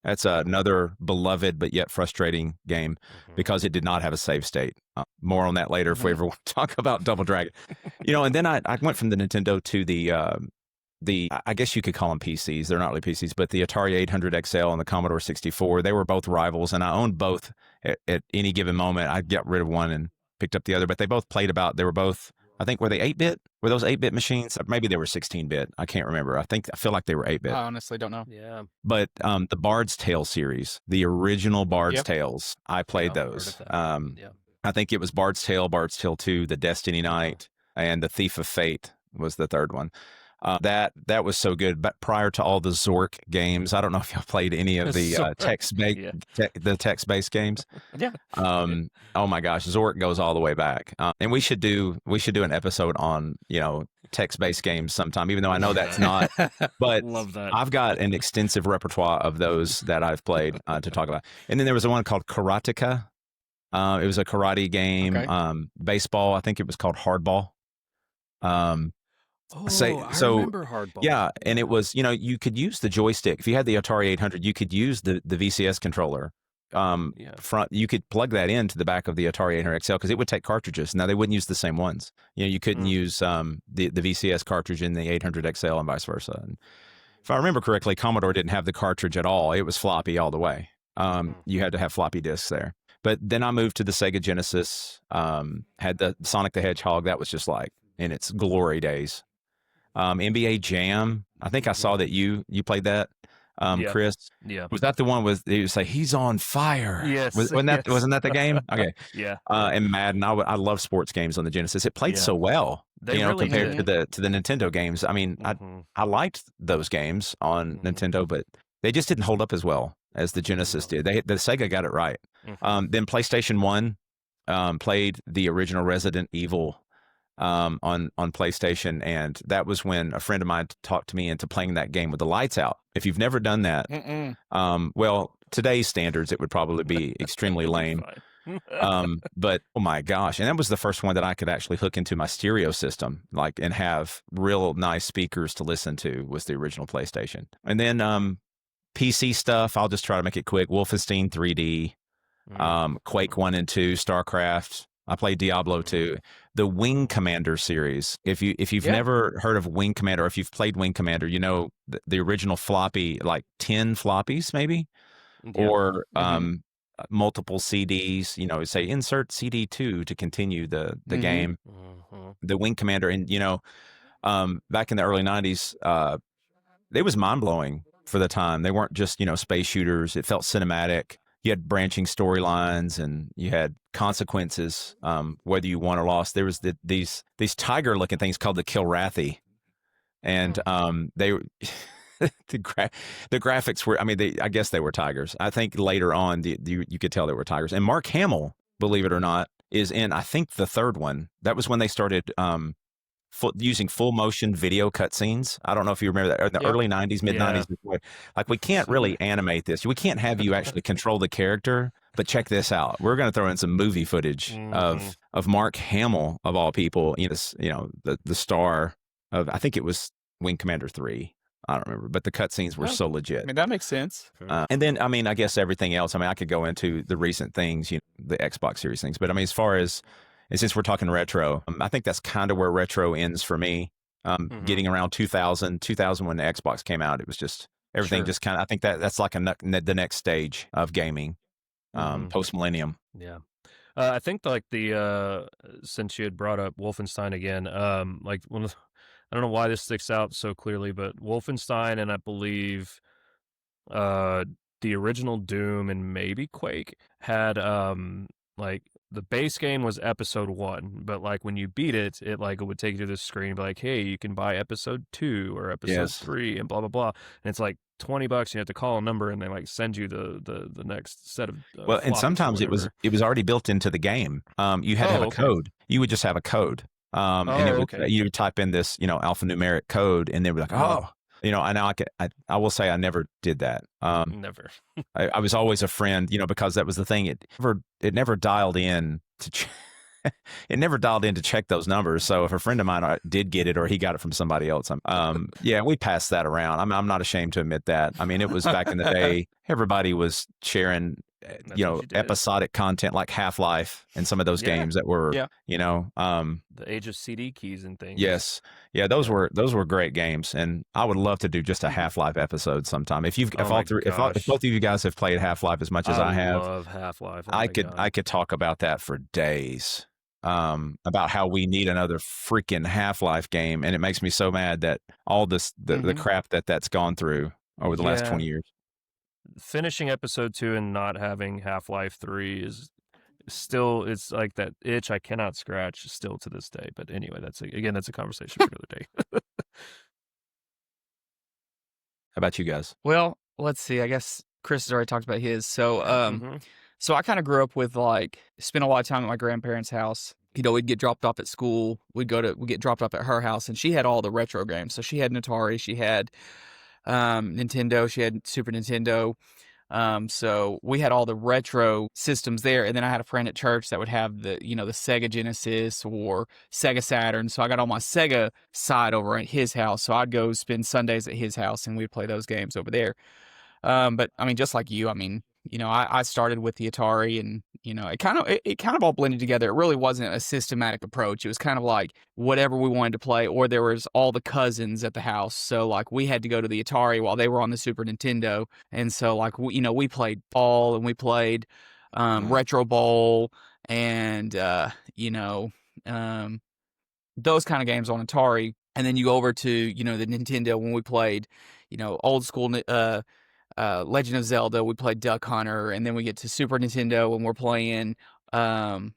That's another beloved but yet frustrating game, because it did not have a save state. More on that later if we ever want to talk about Double Dragon. And then I went from the Nintendo to the I guess you could call them PCs. They're not really PCs, but the Atari 800 XL and the Commodore 64. They were both rivals, and I owned both at any given moment. I'd get rid of one and picked up the other, but they both played they were both, I think, were they 8-bit? Were those 8-bit machines? Maybe they were 16-bit. I can't remember. I feel like they were 8-bit. I honestly don't know. Yeah. But the Bard's Tale series, the original Bard's Tales, I played those. I think it was Bard's Tale 2, The Destiny Knight, and The Thief of Fate was the third one. That was so good. But prior to all the Zork games, I don't know if y'all played any of the text-based games. Yeah. Oh my gosh, Zork goes all the way back. And we should do an episode on text-based games sometime. Even though I know that's not, but Love that. I've got an extensive repertoire of those that I've played to talk about. And then there was one called Karateka. It was a karate game. Okay. Baseball, I think it was called Hardball. I remember Hardball. Yeah, and it was, you could use the joystick. If you had the Atari 800, you could use the VCS controller. You could plug that into the back of the Atari 800 XL because it would take cartridges. Now they wouldn't use the same ones. You couldn't use the VCS cartridge in the 800 XL and vice versa. And if I remember correctly, Commodore didn't have the cartridge at all. It was floppy all the way. You had to have floppy disks there. But then I moved to the Sega Genesis. Had the Sonic the Hedgehog. That was just like in its glory days. NBA Jam. I think I saw that you played that, Chris. Yeah. Was that the one with you say he's on fire? Yes. Wasn't that the game? Okay. Yeah. And Madden. I love sports games on the Genesis. It played so well. They really compared did. to the Nintendo games. I mean, I liked those games on Nintendo, but they just didn't hold up as well as the Genesis did. The Sega got it right. Then PlayStation 1 played the original Resident Evil on PlayStation, and that was when a friend of mine talked me into playing that game with the lights out. If you've never done that, well, today's standards, it would probably be extremely lame. But oh my gosh, and that was the first one that I could actually hook into my stereo system, and have real nice speakers to listen to, was the original PlayStation. And then PC stuff, I'll just try to make it quick. Wolfenstein 3D, Quake 1 and 2, StarCraft. I played Diablo 2, the Wing Commander series. If you've never heard of Wing Commander, or if you've played Wing Commander, the original floppy, like 10 floppies maybe, or multiple CDs. Say insert CD 2 to continue the game. The Wing Commander, and back in the early 90s, it was mind blowing for the time. They weren't just space shooters. It felt cinematic. You had branching storylines, and you had consequences, whether you won or lost. There was these tiger-looking things called the Kilrathi, and they the graphics were. I mean, I guess they were tigers. I think later on, you could tell they were tigers. And Mark Hamill, believe it or not, is in, I think, the third one. That was when they started using full motion video cutscenes. I don't know if you remember that, in the early 90s, mid 90s. Like, we can't really animate this. We can't have you actually control the character, but check this out. We're going to throw in some movie footage of Mark Hamill, of all people, the star of, I think it was Wing Commander 3. I don't remember, but the cutscenes were so legit. I mean, that makes sense. And then, I mean, I guess everything else, I mean, I could go into the recent things, the Xbox Series things, but I mean, as far as, and since we're talking retro, I think that's kind of where retro ends for me. Getting around 2000 when the Xbox came out, it was just everything just kind of, I think that's like the next stage of gaming, post millennium. Yeah. I think like since you had brought up Wolfenstein again, like I don't know why this sticks out so clearly, but Wolfenstein, and I believe the original Doom and maybe Quake had like the base game was episode 1, but like when you beat it would take you to this screen and be like, hey, you can buy episode 2 or episode 3 and blah blah blah, and it's like $20. You have to call a number and they like send you the next set of well, and sometimes it was already built into the game. You had to have a code. You would just have a code, and you would type in this alphanumeric code, and they were like, and I will say I never did that. Never. I was always a friend, because that was the thing. It never dialed in to it never dialed in to check those numbers. So if a friend of mine did get it, or he got it from somebody else, we passed that around. I'm not ashamed to admit that. I mean, it was back in the day. Everybody was sharing episodic content like Half-Life and some of those games that were, the age of CD keys and things. Yes. Yeah, those were great games, and I would love to do just a Half-Life episode sometime. If both of you guys have played Half-Life as much as I have, love Half-Life. I could talk about that for days. About how we need another freaking Half-Life game, and it makes me so mad that all this the crap that's gone through over the last 20 years. Finishing episode 2 and not having Half-Life 3 still, it's like that itch I cannot scratch still to this day. But anyway, that's a conversation for another day. How about you guys? Well, let's see. I guess Chris has already talked about his. So, Mhm. so I kind of grew up with spent a lot of time at my grandparents' house. We'd get dropped off at school. We'd get dropped off at her house, and she had all the retro games. So she had an Atari, she had Nintendo, she had Super Nintendo. So we had all the retro systems there, and then I had a friend at church that would have the Sega Genesis or Sega Saturn. So I got all my Sega side over at his house. So I'd go spend Sundays at his house, and we'd play those games over there. But I mean, just like you, I mean, I started with the Atari, and it kind of all blended together. It really wasn't a systematic approach. It was kind of like whatever we wanted to play, or there was all the cousins at the house. So like we had to go to the Atari while they were on the Super Nintendo, and so like we played ball, and we played Retro Bowl, and those kind of games on Atari. And then you go over to the Nintendo when we played old school Legend of Zelda. We played Duck Hunter, and then we get to Super Nintendo and we're playing Link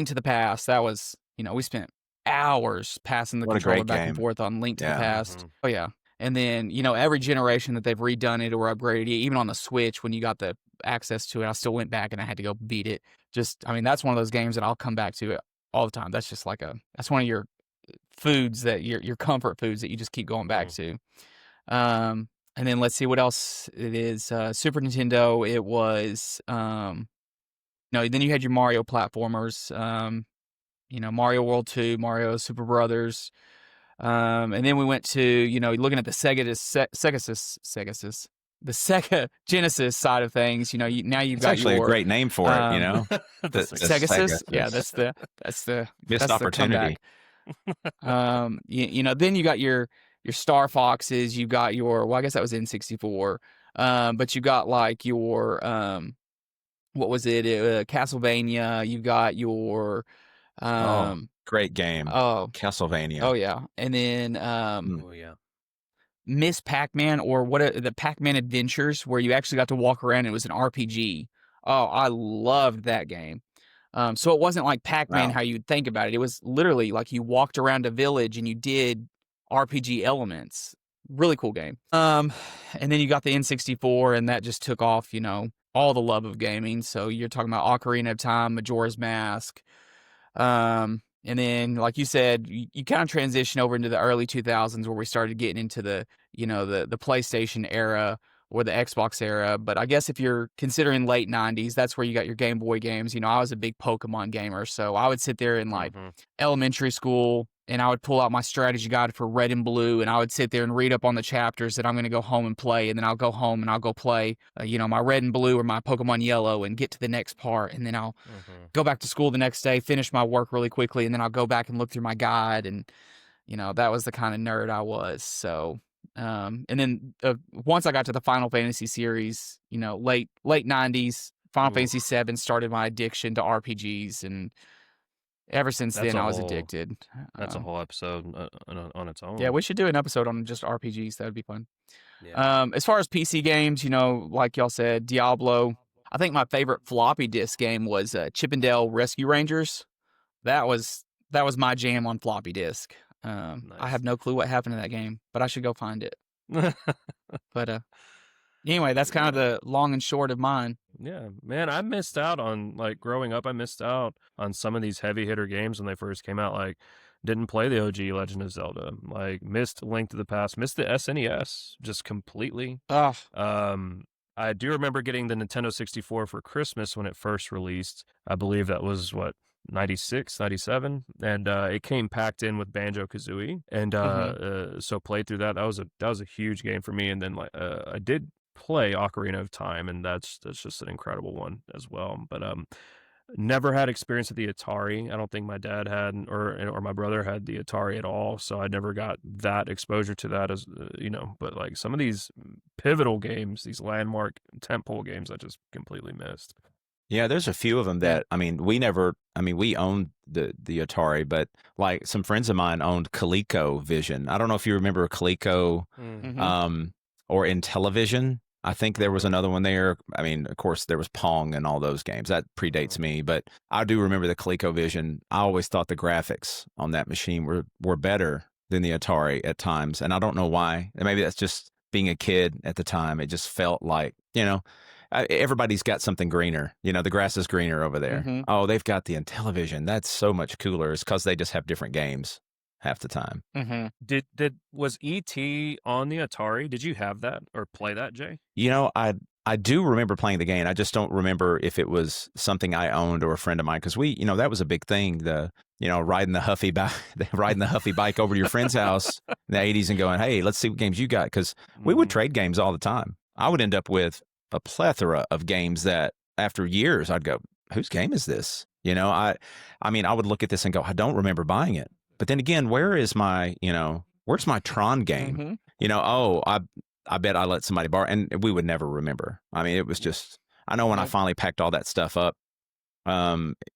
to the Past. That was we spent hours passing the What a controller great back and game. forth on Link to the Yeah. Past. Mhm. Oh yeah. And then every generation that they've redone it or upgraded it, even on the Switch when you got the access to it, I still went back and I had to go beat it. That's one of those games that I'll come back to all the time. That's just that's one of your foods that your comfort foods that you just keep going back to. And then let's see what else it is. Super Nintendo, it was then you had your Mario platformers, Mario World 2, Mario Super Brothers. And then we went to, looking at the the Sega Genesis side of things, now you've It's got actually a great name for it, The The Segasus? Sega. Yeah, that's the Missed opportunity. then you got your Star Foxes, you got your I guess that was N64. But you got like your what was it? Castlevania, you got your Great game. Castlevania. Oh yeah. And then Oh yeah. Miss Pac-Man or the Pac-Man Adventures where you actually got to walk around. It was an RPG. Oh, I loved that game. So it wasn't like Pac-Man Wow. how you'd think about it. It was literally like you walked around a village and you did RPG elements. Really cool game. And then you got the N64 and that just took off, all the love of gaming. So you're talking about Ocarina of Time, Majora's Mask. And then, like you said, you kind of transition over into the early 2000s where we started getting into the PlayStation era or the Xbox era. But I guess if you're considering late 90s, that's where you got your Game Boy games. I was a big Pokemon gamer, so I would sit there in elementary school and I would pull out my strategy guide for Red and Blue, and I would sit there and read up on the chapters that I'm going to go home and play, and then I'll go home and I'll go play, my Red and Blue or my Pokemon Yellow and get to the next part, and then I'll go back to school the next day, finish my work really quickly, and then I'll go back and look through my guide, and that was the kind of nerd I was. So, and then once I got to the Final Fantasy series, late 90s, Final Fantasy VII started my addiction to RPGs, and ever since then, I was addicted. That's a whole episode on its own. Yeah, we should do an episode on just RPGs. That would be fun. Yeah. As far as PC games, like y'all said, Diablo. I think my favorite floppy disk game was Chippendale Rescue Rangers. That was my jam on floppy disk. Nice. I have no clue what happened to that game, but I should go find it. But anyway, that's kind of the long and short of mine. Yeah, man, I missed out on growing up. I missed out on some of these heavy hitter games when they first came out. Didn't play the OG Legend of Zelda. Missed Link to the Past. Missed the SNES just completely. Oh, I do remember getting the Nintendo 64 for Christmas when it first released. I believe that was 96, 97, and it came packed in with Banjo-Kazooie, and so played through that. That was a huge game for me. And then I did play Ocarina of Time, and that's just an incredible one as well. But never had experience with the Atari. I don't think my dad had or my brother had the Atari at all, so I never got that exposure to that as but some of these pivotal games, these landmark tentpole games, I just completely missed. Yeah, there's a few of them that we owned the Atari, but some friends of mine owned ColecoVision. I don't know if you remember Coleco or Intellivision. I think there was another one there. I mean, of course, there was Pong and all those games. That predates me, but I do remember the ColecoVision. I always thought the graphics on that machine were better than the Atari at times, and I don't know why. And maybe that's just being a kid at the time. It just felt like, everybody's got something greener. The grass is greener over there. Mm-hmm. Oh, they've got the Intellivision. That's so much cooler. It's because they just have different games half the time. Mm-hmm. Was E.T. on the Atari? Did you have that or play that, Jay? I do remember playing the game. I just don't remember if it was something I owned or a friend of mine, because that was a big thing. Riding the Huffy bike over to your friend's house in the 80s and going, hey, let's see what games you got, because we would trade games all the time. I would end up with a plethora of games that after years I'd go, whose game is this? I would look at this and go, I don't remember buying it. But then again, where's my Tron game? Mm-hmm. I bet I let somebody borrow, and we would never remember. I mean, it was just, I know when I finally packed all that stuff up,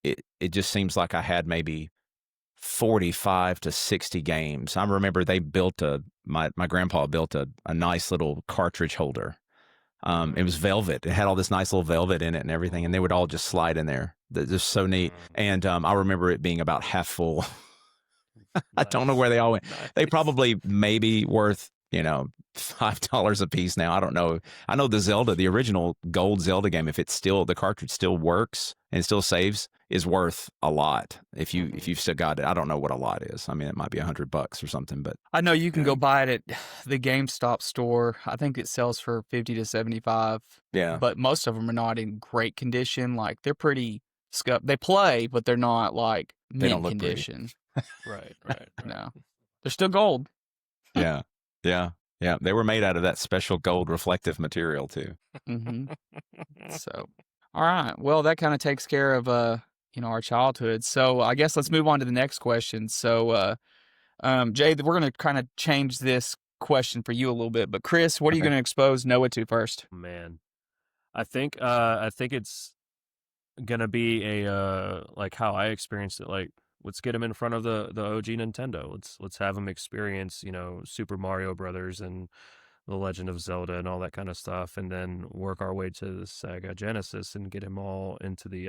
it just seems like I had maybe 45 to 60 games. I remember they built my grandpa built a nice little cartridge holder. It was velvet. It had all this nice little velvet in it and everything, and they would all just slide in there. They're just so neat. And I remember it being about half full. I don't know where they all went. Nice. They probably maybe worth, $5 a piece now. I don't know. I know the original gold Zelda game, if the cartridge still works and still saves, is worth a lot. If you've still got it, I don't know what a lot is. I mean, it might be $100 or something, but I know you can go buy it at the GameStop store. I think it sells for 50 to 75. yeah. But most of them are not in great condition. Like, they're pretty scuffed. They play, but they're not like They don't mint look pretty. condition. Right. No, they're still gold. Yeah. They were made out of that special gold reflective material too. Mm-hmm. So, all right. Well, that kind of takes care of our childhood. So I guess let's move on to the next question. So, Jay, we're going to kind of change this question for you a little bit. But Chris, what are you going to expose Noah to first? Man, I think it's gonna be a like how I experienced it. Like, let's get him in front of the OG Nintendo. Let's have him experience, Super Mario Brothers and The Legend of Zelda and all that kind of stuff, and then work our way to the Sega Genesis and get him all into the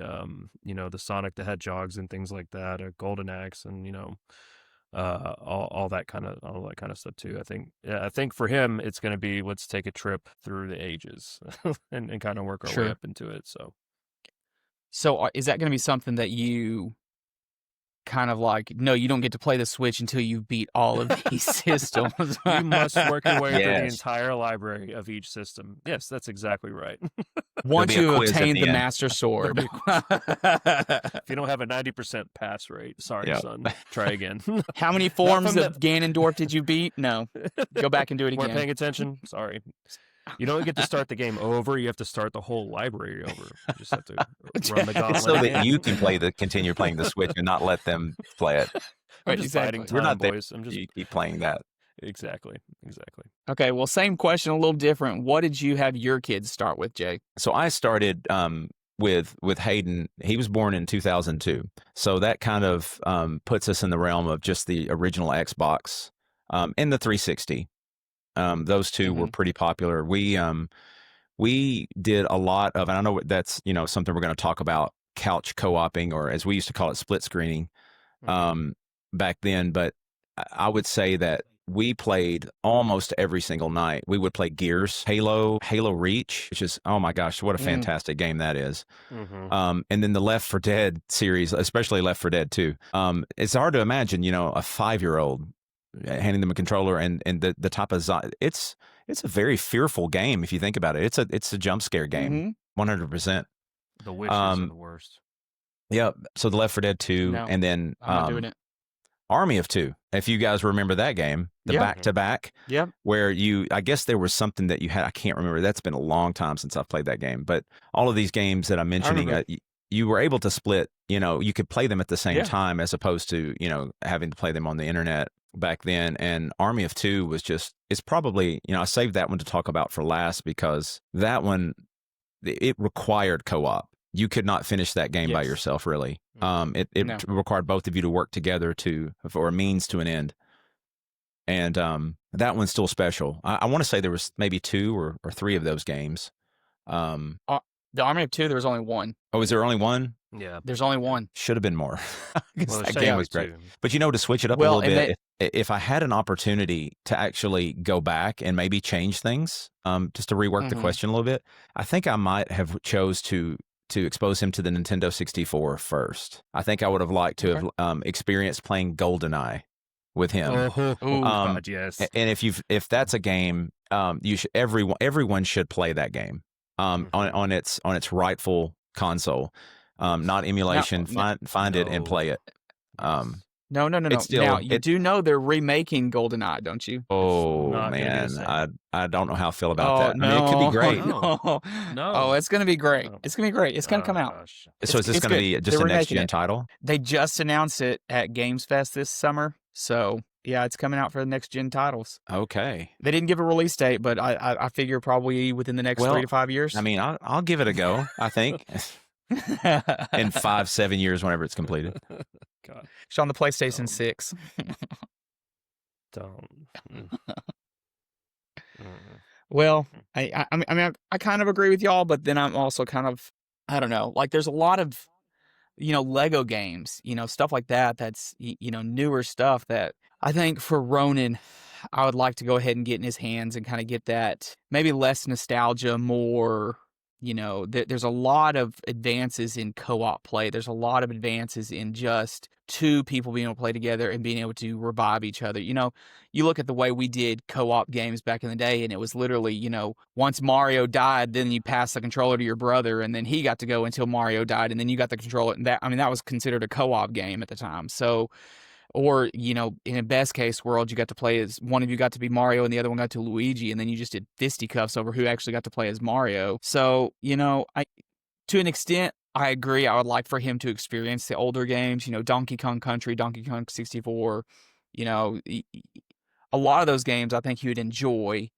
the Sonic the Hedgehogs and things like that, a Golden Axe, and all that kind of stuff too. I think for him it's going to be, let's take a trip through the ages and kind of work our way up into it. So is that going to be something that you kind of like, no, you don't get to play the Switch until you beat all of these systems? You must work your way through the entire library of each system. Yes, that's exactly right. Once you obtain the Master Sword. If you don't have a 90% pass rate, sorry, son, try again. How many forms of Ganondorf did you beat? No. Go back and do it again. Weren't paying attention? Sorry. You don't get to start the game over. You have to start the whole library over. You just have to run the gauntlet. It's so that you can continue playing the Switch and not let them play it. I'm just biding time, We're not boys. there. You keep playing that. Exactly. Okay, well, same question, a little different. What did you have your kids start with, Jay? So I started with Hayden. He was born in 2002. So that kind of puts us in the realm of just the original Xbox and the 360. Those two were pretty popular. We did a lot of, and I know that's, something we're going to talk about, couch co-oping, or as we used to call it, split screening, back then. But I would say that we played almost every single night. We would play Gears, Halo Reach, which is, oh my gosh, what a fantastic game that is. And then the Left 4 Dead series, especially Left 4 Dead 2. It's hard to imagine, a 5-year-old handing them a controller and the type of it's a very fearful game if you think about it. It's a jump scare game, 100%. The witches are the worst. Yep. So the Left 4 Dead 2, and then I'm not doing it. Army of Two. If you guys remember that game, the back-to-back, where I guess there was something that you had. I can't remember. That's been a long time since I've played that game. But all of these games that I'm mentioning, you were able to split. You could play them at the same time as opposed to having to play them on the internet back then. And Army of Two was it's probably, I saved that one to talk about for last, because that one, it required co-op. You could not finish that game by yourself, really. It required both of you to work together for a means to an end. and that one's still special. I want to say there was maybe 2 or 3 of those games. The Army of Two, there was only one. Oh, is there only one? Yeah. There's only one. Should have been more. 'Cause Well, that check game out was great. too. But to switch it up a Well, little and bit, if I had an opportunity to actually go back and maybe change things, just to rework the Mhm. question a little bit, I think I might have chose to expose him to the Nintendo 64 first. I think I would have liked to have experienced playing GoldenEye with him. Oh, Ooh. God, yes. And if that's a game, you should everyone should play that game on its rightful console, not emulation. Find it and No. play it. No. It's still- Now, you do know they're remaking GoldenEye, don't you? Oh Not gonna be the man, same. I don't know how I feel about Oh, that. I mean, it could be great. No. No. Oh, it's going to be great. No. It's going to be great. It's going to come out. Gosh. So is this it's going to good. be just They're a next remaking gen it. title? They just announced it at Games Fest this summer. So, yeah, it's coming out for the next gen titles. Okay. They didn't give a release date, but I figure probably within the next Well, 3 to 5 years. I mean, I'll give it a go. I think in 5-7 years, whenever it's completed. God, It's on the PlayStation Um, 6. don't. Well, I mean, I kind of agree with y'all, but then I'm also kind of, I don't know, like there's a lot of, Lego games, stuff like that. That's, newer stuff that I think for Ronan, I would like to go ahead and get in his hands and kind of get that maybe less nostalgia, more, there's a lot of advances in co-op play. There's a lot of advances in just 2 people being able to play together and being able to revive each other. You look at the way we did co-op games back in the day, and it was literally, once Mario died, then you pass the controller to your brother, and then he got to go until Mario died, and then you got the controller. And that was considered a co-op game at the time. So, or, in a best case world, you got to play as one of you got to be Mario and the other one got to Luigi, and then you just did fisticuffs over who actually got to play as Mario. So, to an extent, I agree. I would like for him to experience the older games, Donkey Kong Country, Donkey Kong 64, a lot of those games I think he would enjoy.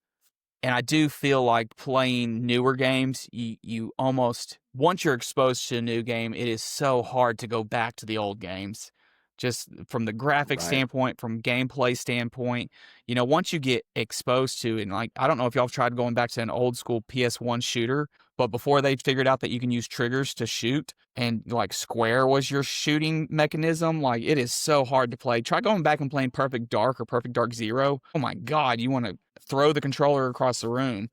And I do feel like playing newer games, you almost, once you're exposed to a new game, it is so hard to go back to the old games. Just from the graphic standpoint, from gameplay standpoint, once you get exposed to it, and like, I don't know if y'all have tried going back to an old school PS1 shooter, but before they figured out that you can use triggers to shoot and like square was your shooting mechanism, like it is so hard to play. Try going back and playing Perfect Dark or Perfect Dark Zero. Oh my God, you want to throw the controller across the room.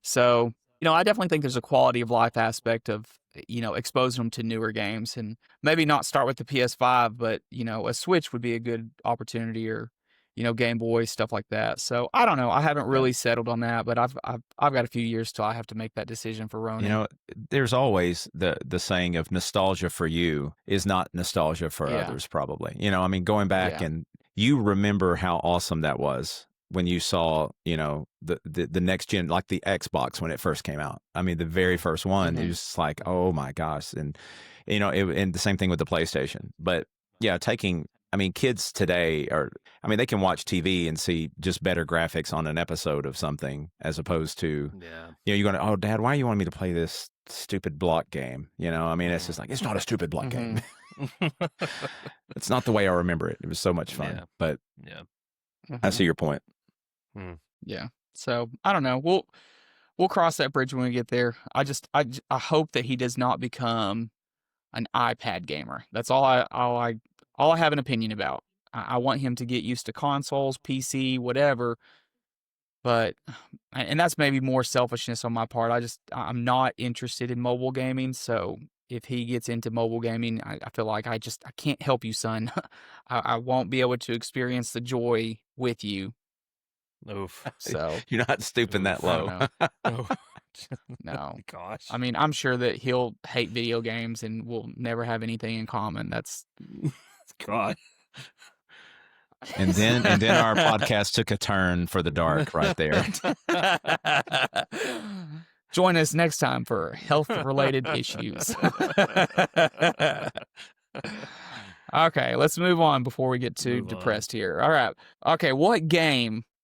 So, I definitely think there's a quality of life aspect of, exposing them to newer games, and maybe not start with the PS5, but, a Switch would be a good opportunity, or, Game Boy, stuff like that. So I don't know. I haven't really settled on that, but I've got a few years till I have to make that decision for Ronan. There's always the saying of nostalgia for you is not nostalgia for others, probably. I mean, going back and you remember how awesome that was when you saw, the next gen, like the Xbox when it first came out. I mean, the very first one, it was just like, oh my gosh. And, and the same thing with the PlayStation. But yeah, kids today they can watch TV and see just better graphics on an episode of something as opposed to, you're going, oh, Dad, why do you want me to play this stupid block game? It's just like, it's not a stupid block game. It's not the way I remember it. It was so much fun. But I see your point. Yeah. So I don't know. We'll cross that bridge when we get there. I hope that he does not become an iPad gamer. That's all I have an opinion about. I want him to get used to consoles, PC, whatever. But, and that's maybe more selfishness on my part. I'm not interested in mobile gaming. So if he gets into mobile gaming, I feel like I can't help you, son. I won't be able to experience the joy with you. Oof. So you're not stooping that low. No. Gosh. I mean, I'm sure that he'll hate video games and we'll never have anything in common. That's God. And then our podcast took a turn for the dark right there. Join us next time for health-related issues. Okay, let's move on before we get too depressed here. All right. Okay,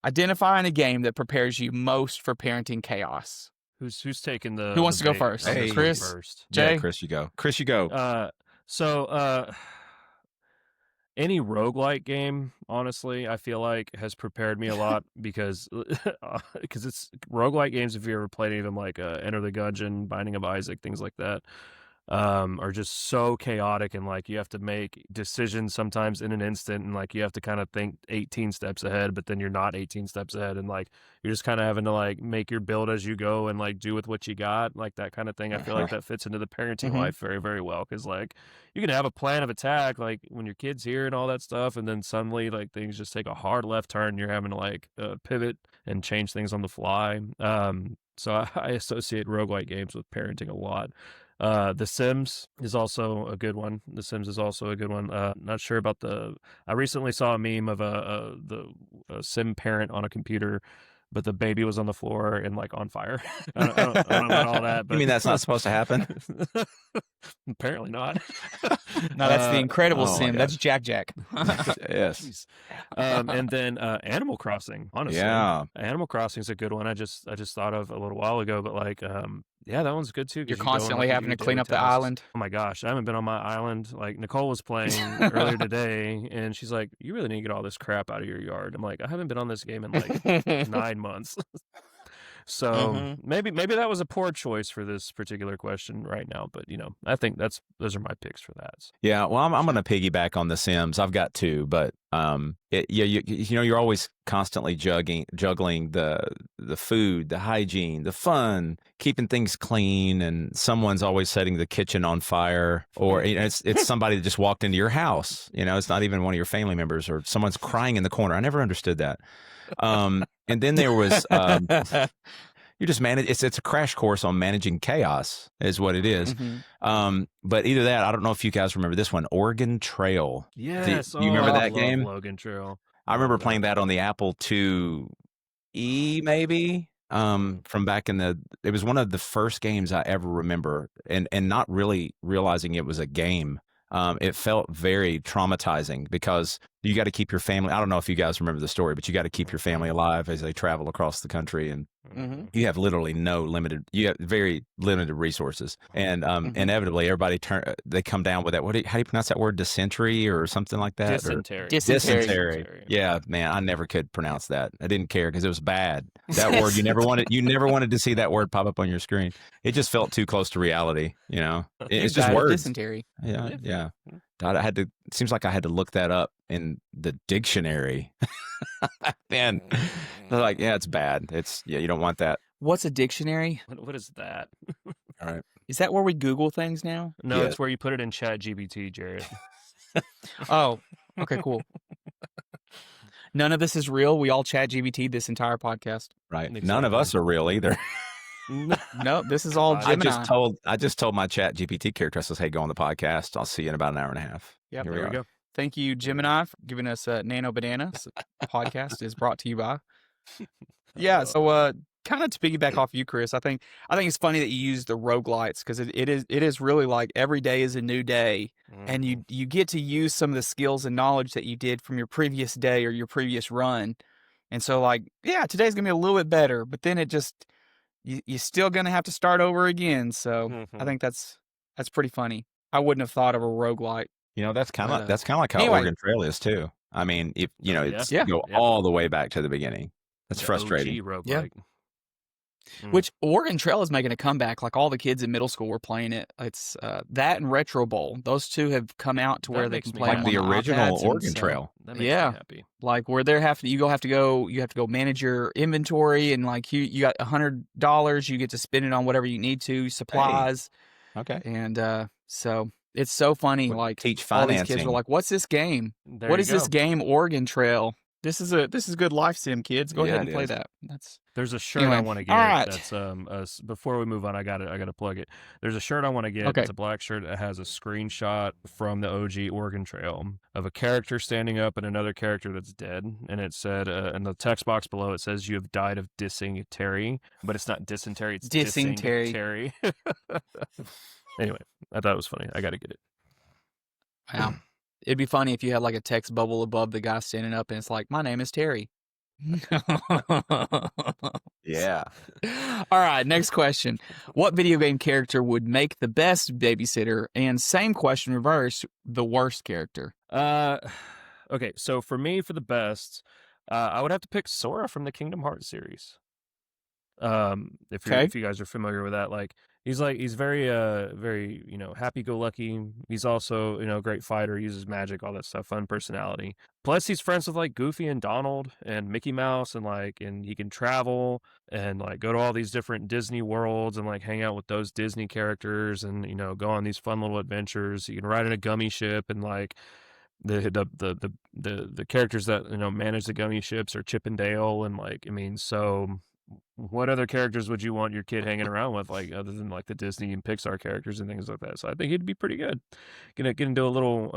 identifying a game that prepares you most for parenting chaos. Who's taking the? Who wants to go bait first? on this one Chris? first? Jay? Yeah, Chris, you go. Chris, you go. So any roguelike game, honestly, I feel like has prepared me a lot because it's roguelike games. If you ever played any of them, like Enter the Gungeon, Binding of Isaac, things like that, are just so chaotic, and like you have to make decisions sometimes in an instant, and like you have to kind of think 18 steps ahead, but then you're not 18 steps ahead, and like you're just kind of having to like make your build as you go and like do with what you got, like that kind of thing. I feel like that fits into the parenting life very, very well, because like you can have a plan of attack like when your kid's here and all that stuff, and then suddenly like things just take a hard left turn, and you're having to like pivot and change things on the fly. So I associate roguelike games with parenting a lot. The Sims is also a good one. Not sure about I recently saw a meme of a Sim parent on a computer, but the baby was on the floor and like on fire. I don't know about all that. But You mean that's not supposed to happen? Apparently not. No, that's the Incredible oh my Sim. God. That's Jack Jack. Yes. Jeez. And then Animal Crossing. Honestly, Yeah. Animal Crossing is a good one. I just thought of a little while ago, but like, yeah, that one's good too. 'cause You're you go and, constantly like, having do to clean daily up the tasks. island. Oh my gosh, I haven't been on my island. Like Nicole was playing earlier today, and she's like, "You really need to get all this crap out of your yard." I'm like, "I haven't been on this game in like 9 months." So maybe that was a poor choice for this particular question right now, but you know, I think those are my picks for that. Yeah, well, I'm going to piggyback on The Sims. I've got two, but you know, you're always constantly juggling the food, the hygiene, the fun, keeping things clean, and someone's always setting the kitchen on fire, or you know, it's somebody that just walked into your house. You know, it's not even one of your family members, or someone's crying in the corner. I never understood that. And then there was you just manage. It's a crash course on managing chaos, is what it is. But either that, I don't know if you guys remember this one, Oregon Trail. Yes, Do you remember I that love game? Logan Trail. I remember playing that on the Apple IIe, maybe. From back in it was one of the first games I ever remember, and not really realizing it was a game. It felt very traumatizing because you got to keep your family. I don't know if you guys remember the story, but you got to keep your family alive as they travel across the country, and you have literally you have very limited resources, and inevitably everybody they come down with that. How do you pronounce that word? Dysentery or something like that? Dysentery. Dysentery. Yeah, man, I never could pronounce that. I didn't care because it was bad. That word you never wanted to see that word pop up on your screen. It just felt too close to reality. You know, it's just words. Dysentery. Yeah. It seems like I had to look that up in the dictionary. Man, they're like, yeah, it's bad. You don't want that. What's a dictionary? What is that? All right. Is that where we Google things now? No, Yeah. it's where you put it in Chat GPT, Jared. Oh, okay, cool. None of this is real. We all Chat GPT this entire podcast. Right. Exactly. None of us are real either. No, this is all Gemini. I just told my Chat GPT character, I says, hey, go on the podcast. I'll see you in about an hour and a half. Yep. Here There we are. go. Thank you, Gemini, for giving us Nano Bananas. Podcast is brought to you by. Yeah, so kind of to piggyback off you, Chris, I think it's funny that you use the roguelites, because it is really like every day is a new day, and you get to use some of the skills and knowledge that you did from your previous day or your previous run. And so like, yeah, today's going to be a little bit better, but then it just you're still going to have to start over again. So I think that's pretty funny. I wouldn't have thought of a roguelite. You know, that's kind of like how anyway. Oregon Trail is too. I mean, if you know, Yeah. it's Yeah. go all the way back to the beginning. That's The frustrating. OG roguelike. Yeah. Which Oregon Trail is making a comeback. Like all the kids in middle school were playing it. It's that and Retro Bowl. Those two have come out to That where they makes can me play Like them on the original iPads and Oregon so- Trail. That makes Yeah. me happy. Like where you have to go manage your inventory, and like you got $100, you get to spend it on whatever you need to, supplies, Okay. and so it's so funny. Like Teach all these financing. kids were like, "What's this game? There What you is this go. game? Oregon Trail. This is good life sim, kids. Go Yeah, ahead and it play is. that." That's There's a shirt Anyway, I want to get. all right. That's before we move on, I got to plug it. There's a shirt I want to get. Okay. It's a black shirt that has a screenshot from the OG Oregon Trail of a character standing up and another character that's dead, and it said in the text box below it says you have died of dysentery, but it's not dysentery, it's Dysentery. dysentery. Anyway, I thought it was funny. I got to get it. wow. It'd be funny if you had like a text bubble above the guy standing up, and it's like, "My name is Terry." Yeah. All right, next question. What video game character would make the best babysitter? And same question reverse, the worst character. Okay, so for me, for the best, I would have to pick Sora from the Kingdom Hearts series. Okay. If you guys are familiar with that, he's very happy go lucky. He's also a great fighter, uses magic, all that stuff, fun personality. Plus he's friends with like Goofy and Donald and Mickey Mouse, and he can travel and like go to all these different Disney worlds and like hang out with those Disney characters and go on these fun little adventures. You can ride in a gummy ship and like the characters that manage the gummy ships are Chip and Dale and so what other characters would you want your kid hanging around with, like other than like the Disney and Pixar characters and things like that? So I think he'd be pretty good. Gonna get into a little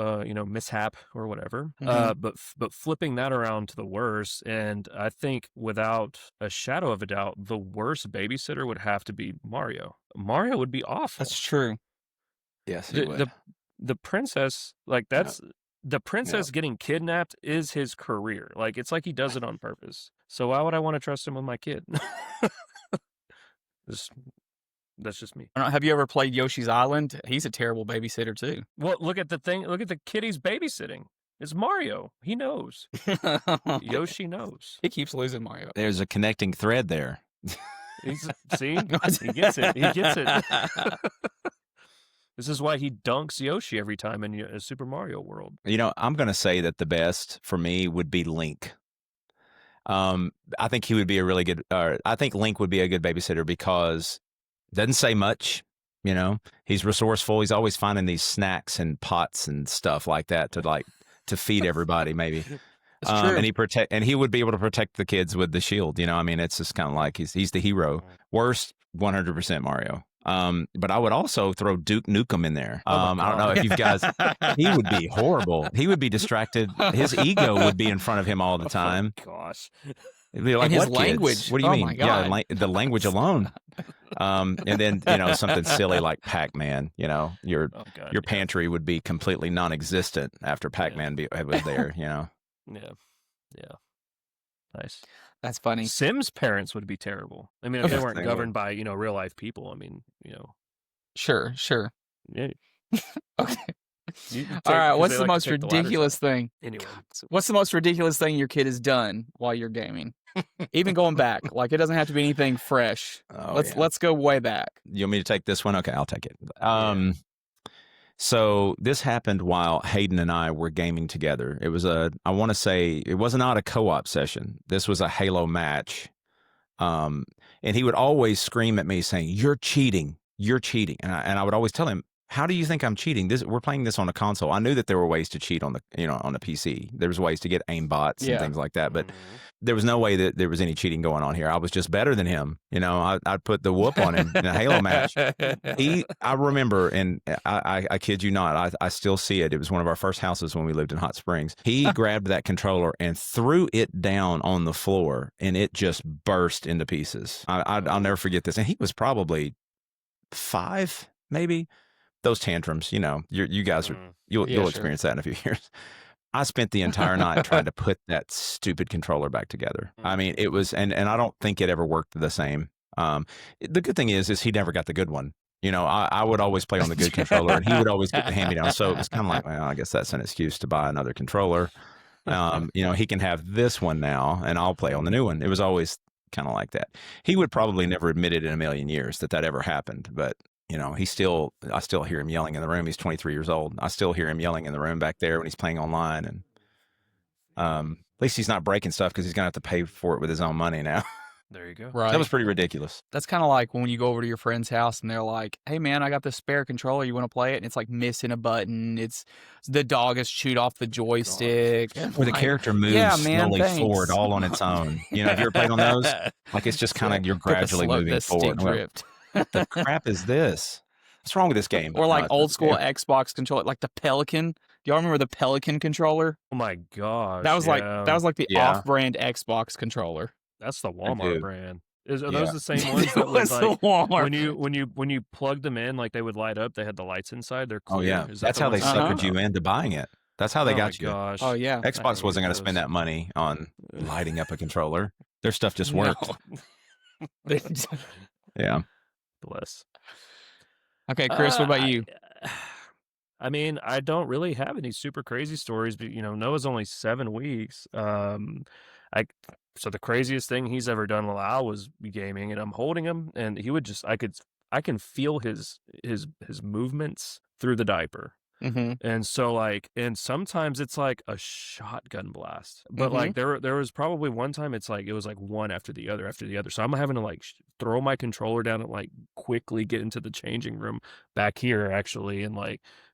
mishap or whatever. But flipping that around to the worst, and I think without a shadow of a doubt, the worst babysitter would have to be Mario. Mario would be awful. That's true. Yes, he would. The princess, like that's the princess getting kidnapped is his career. Like it's like he does it on purpose. So why would I want to trust him with my kid? That's just me. I don't know, have you ever played Yoshi's Island? He's a terrible babysitter too. Well, look at the thing. Look at the kid he's babysitting. It's Mario. He knows. Yoshi knows. He keeps losing Mario. There's a connecting thread there. See, he gets it. He gets it. This is why he dunks Yoshi every time in a Super Mario World. I'm going to say that the best for me would be Link. I think he would be a really good. I think Link would be a good babysitter because doesn't say much. He's resourceful. He's always finding these snacks and pots and stuff like that to feed everybody. Maybe. That's true. And he would be able to protect the kids with the shield. It's just kind of like he's the hero. Worst 100% Mario. But I would also throw Duke Nukem in there. I don't know if you guys, he would be horrible. He would be distracted. His ego would be in front of him all the time. Oh gosh. It'd be like, and his what language. Kids? What do you mean? My God. Yeah, the language alone. And then, something silly like Pac-Man, your pantry would be completely non-existent after Pac-Man was there, Yeah. Nice. That's funny. Sims parents would be terrible. I mean, if they weren't governed by, real life people, I mean, Sure. Yeah. Okay. All right. What's the most ridiculous thing? Anyway. What's the most ridiculous thing your kid has done while you're gaming? Even going back. Like, it doesn't have to be anything fresh. Let's go way back. You want me to take this one? Okay, I'll take it. So this happened while Hayden and I were gaming together. It was I want to say, it was not a co-op session. This was a Halo match. And he would always scream at me saying, "You're cheating. You're cheating." And I would always tell him, "How do you think I'm cheating? We're playing this on a console." I knew that there were ways to cheat on the PC. There was ways to get aim bots and things like that, but there was no way that there was any cheating going on here. I was just better than him. I'd put the whoop on him in a Halo match. I remember, and I kid you not, I still see it. It was one of our first houses when we lived in Hot Springs. He grabbed that controller and threw it down on the floor, and it just burst into pieces. I'll never forget this. And he was probably 5, maybe. Those tantrums, you guys you'll experience that in a few years. I spent the entire night trying to put that stupid controller back together. I mean, it was, and I don't think it ever worked the same. The good thing is he never got the good one. I would always play on the good controller, and he would always get the hand-me-down. So it was kind of like, well, I guess that's an excuse to buy another controller. He can have this one now, and I'll play on the new one. It was always kind of like that. He would probably never admit it in a million years that ever happened, but I still hear him yelling in the room. He's 23 years old. I still hear him yelling in the room back there when he's playing online. And at least he's not breaking stuff because he's going to have to pay for it with his own money now. There you go. Right. That was pretty ridiculous. That's kind of like when you go over to your friend's house and they're like, "Hey man, I got this spare controller. You want to play it?" And it's like missing a button. It's the dog has chewed off the joystick. Or the character moves slowly forward all on its own. Have you ever played on those? Like it's just kind of you're gradually moving forward. What the crap is this? What's wrong with this game? Or like old school Xbox controller, like the Pelican. Do y'all remember the Pelican controller? Oh my gosh. That was like the off-brand Xbox controller. That's the Walmart brand. Are those the same It ones that was was the like Walmart. when you plugged them in, like they would light up, they had the lights inside, they're clear. Oh yeah. Is That's that how they the ones- suckered you into buying it. That's how they got you. Gosh. Oh yeah. Xbox wasn't going to spend that money on lighting up a controller. Their stuff just worked. No. Yeah. Bless. Okay, Chris, what about you? I mean, I don't really have any super crazy stories, but Noah's only 7 weeks. I so the craziest thing he's ever done while I was gaming, and I'm holding him, and he would just I can feel his movements through the diaper. Mm-hmm. And so and sometimes it's like a shotgun blast, but Mm-hmm. there was probably one time it was like one after the other. So I'm having to throw my controller down and quickly get into the changing room back here actually, and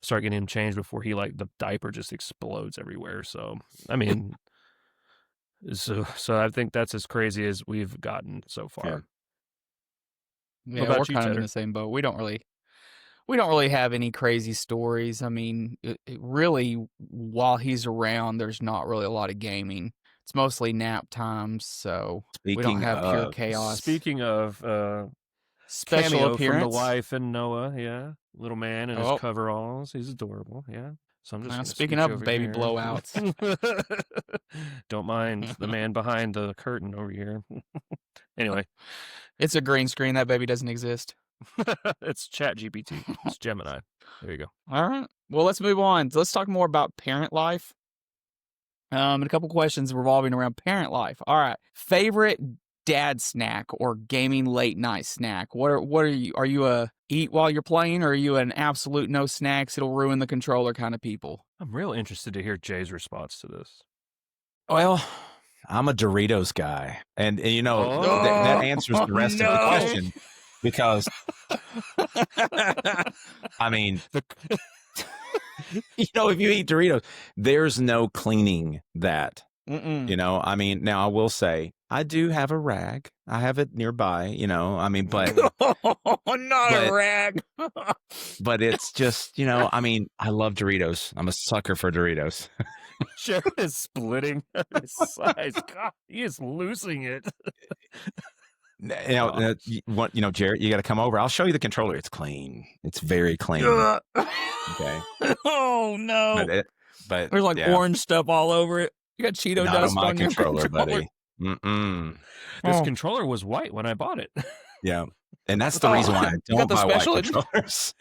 start getting him changed before the diaper just explodes everywhere. So I mean, so I think that's as crazy as we've gotten so far. Yeah, What about we're you, kind of in Cheddar? the same boat. We don't really have any crazy stories. I mean, it really, while he's around, there's not really a lot of gaming. It's mostly nap times, so we don't Speaking have pure of, chaos. Speaking of Special cameo from the appearance. wife and Noah, yeah, little man in his Oh, coveralls, he's adorable, yeah. So I'm just now gonna speaking scooch of over baby here. blowouts. Don't mind the man behind the curtain over here. Anyway, It's a green screen. That baby doesn't exist. it's Chat GPT. It's Gemini. There you go. All right. Well, let's move on. Let's talk more about parent life. And a couple questions revolving around parent life. All right. Favorite dad snack or gaming late night snack? What are you? Are you a eat while you're playing, or are you an absolute no snacks, it'll ruin the controller kind of people? I'm real interested to hear Jay's response to this. well, I'm a Doritos guy, and Oh. that answers the rest of the no. question because I mean, if you eat Doritos, there's no cleaning that. Mm-mm. I mean, now I will say I do have a rag. I have it nearby. I mean, but a rag. but it's just I mean, I love Doritos. I'm a sucker for Doritos. Sharon is splitting his size. God, he is losing it. Jarrett, you got to come over. I'll show you the controller. It's clean. It's very clean. Okay. Oh no! But There's orange stuff all over it. You got Cheeto not dust on my on your controller, controller. buddy. Mm-mm. This controller was white when I bought it. Yeah, and that's the reason why I don't buy white controllers.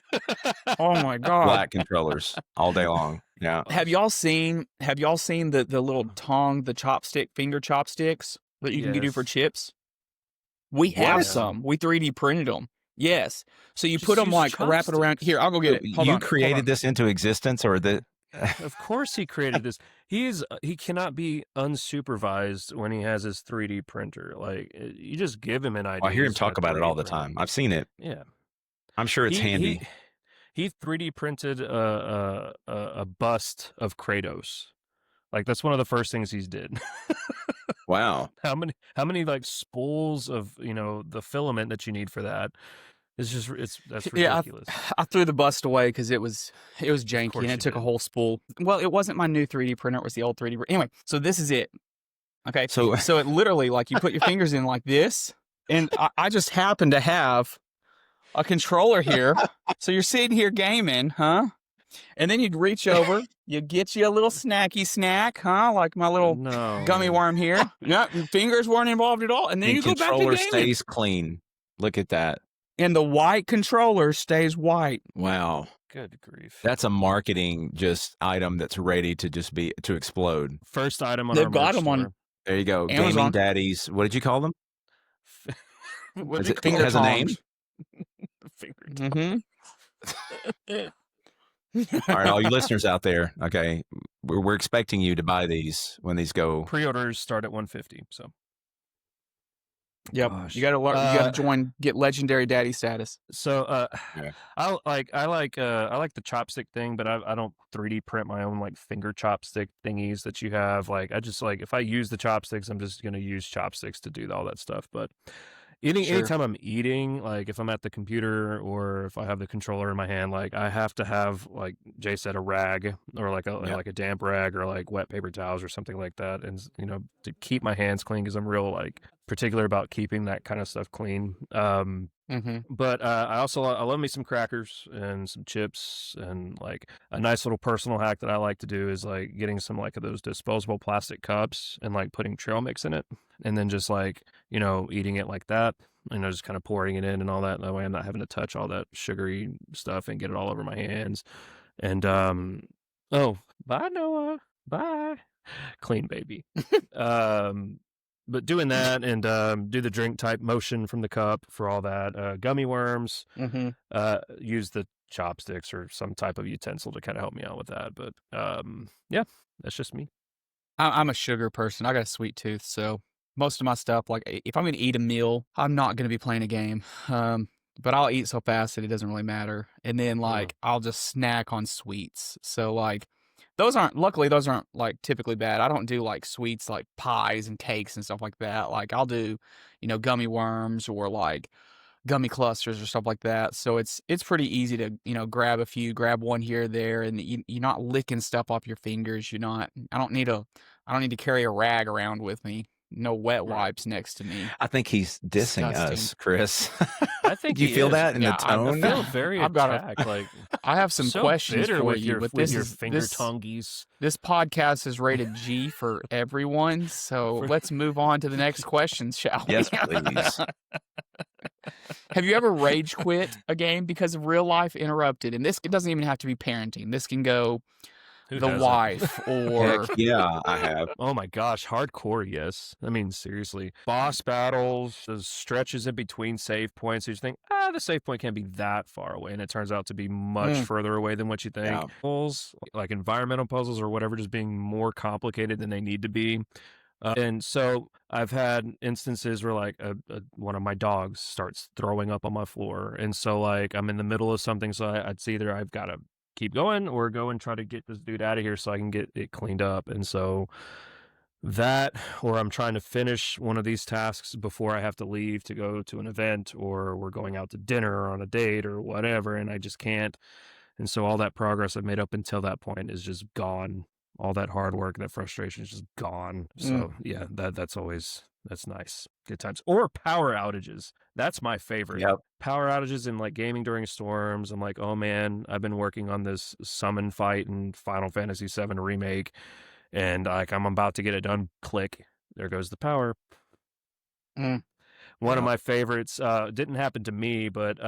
Oh my god! Black controllers all day long. Yeah. Have y'all seen the little tongue, the finger chopsticks that you can do for chips? We have Yes. some. We 3D printed them. Yes. So you Just put them use wrap it around. Here, I'll go get it. Hold You on. created this into existence, or the? Of course he created this. He cannot be unsupervised when he has his 3D printer. You just give him an idea. I hear him talk about it all the time. I've seen it. Yeah. I'm sure it's handy. He 3D printed a bust of Kratos. That's one of the first things he's did. Wow. How many spools of the filament that you need for that? That's ridiculous. Yeah, I threw the bust away because it was janky and it took a whole spool. Well, it wasn't my new 3D printer; it was the old 3D. Anyway, so this is it. Okay, so it literally you put your fingers in like this, and I just happen to have a controller here. So you're sitting here gaming, huh? And then you'd reach over, you'd get you a little snacky snack, huh? Like my little gummy worm here. Yeah, fingers weren't involved at all. And then you go back to gaming. Controller stays clean. Look at that. And the white controller stays white. Wow. Good grief. That's a marketing item that's ready to explode. First item on They've our got them store. on. There you go. Amazon. Gaming daddies. What did you call them? It has a name? Mm-hmm. All right, all you listeners out there, okay, we're expecting you to buy these when these go. Pre-orders start at $150. So. Yep, Gosh. you got to join, get legendary daddy status. So, Yeah. I like the chopstick thing, but I don't 3D print my own finger chopstick thingies that you have. I just if I use the chopsticks, I'm just gonna use chopsticks to do all that stuff. But anytime I'm eating, if I'm at the computer or if I have the controller in my hand, I have to have, Jay said, a rag or a damp rag or wet paper towels or something like that, and to keep my hands clean because I'm real particular about keeping that kind of stuff clean. But I love me some crackers and some chips, and a nice little personal hack that I like to do is getting some of those disposable plastic cups and putting trail mix in it, and then just eating it like that, just kind of pouring it in and all that. That way I'm not having to touch all that sugary stuff and get it all over my hands. And oh, bye Noah, bye, clean baby. But doing that and do the drink type motion from the cup for all that. Gummy worms. Mm-hmm. Use the chopsticks or some type of utensil to kind of help me out with that. But yeah, that's just me. I'm a sugar person. I got a sweet tooth, so most of my stuff, like if I'm going to eat a meal, I'm not going to be playing a game. But I'll eat so fast that it doesn't really matter. And then like I'll just snack on sweets. So like luckily those aren't like typically bad. I don't do like sweets like pies and cakes and stuff like that. Like I'll do, gummy worms or like gummy clusters or stuff like that. So it's pretty easy to, grab one here or there, and you're not licking stuff off your fingers. I don't need to carry a rag around with me. No wet wipes next to me. I think he's dissing Disgusting. us, Chris. I think Do you feel that in the tone? I feel very attacked. Like I have some so questions bitter for with you, your, but with this your is finger this tongues. this podcast is rated G for everyone. So let's move on to the next questions, shall we? Yes, please. Have you ever rage quit a game because of real life interrupted? And it doesn't even have to be parenting. This can go Who the hasn't? wife or Heck yeah, I have. Oh my gosh, hardcore, yes. I mean, seriously. Boss battles, those stretches in between save points, you think, the save point can't be that far away, and it turns out to be much further away than what you think. Yeah. Puzzles, like environmental puzzles or whatever, just being more complicated than they need to be. And so I've had instances where like one of my dogs starts throwing up on my floor. And so like I'm in the middle of something. So it's either I've got to keep going or go and try to get this dude out of here so I can get it cleaned up. And so that, or I'm trying to finish one of these tasks before I have to leave to go to an event, or we're going out to dinner or on a date or whatever. And I just can't. And so all that progress I've made up until that point is just gone. All that hard work, that frustration is just gone. So yeah, that's nice. Good times. Or power outages. That's my favorite. Yep. Power outages in like gaming during storms. I'm like, oh man, I've been working on this summon fight in Final Fantasy VII Remake, and like I'm about to get it done. Click. There goes the power. One of my favorites, didn't happen to me, but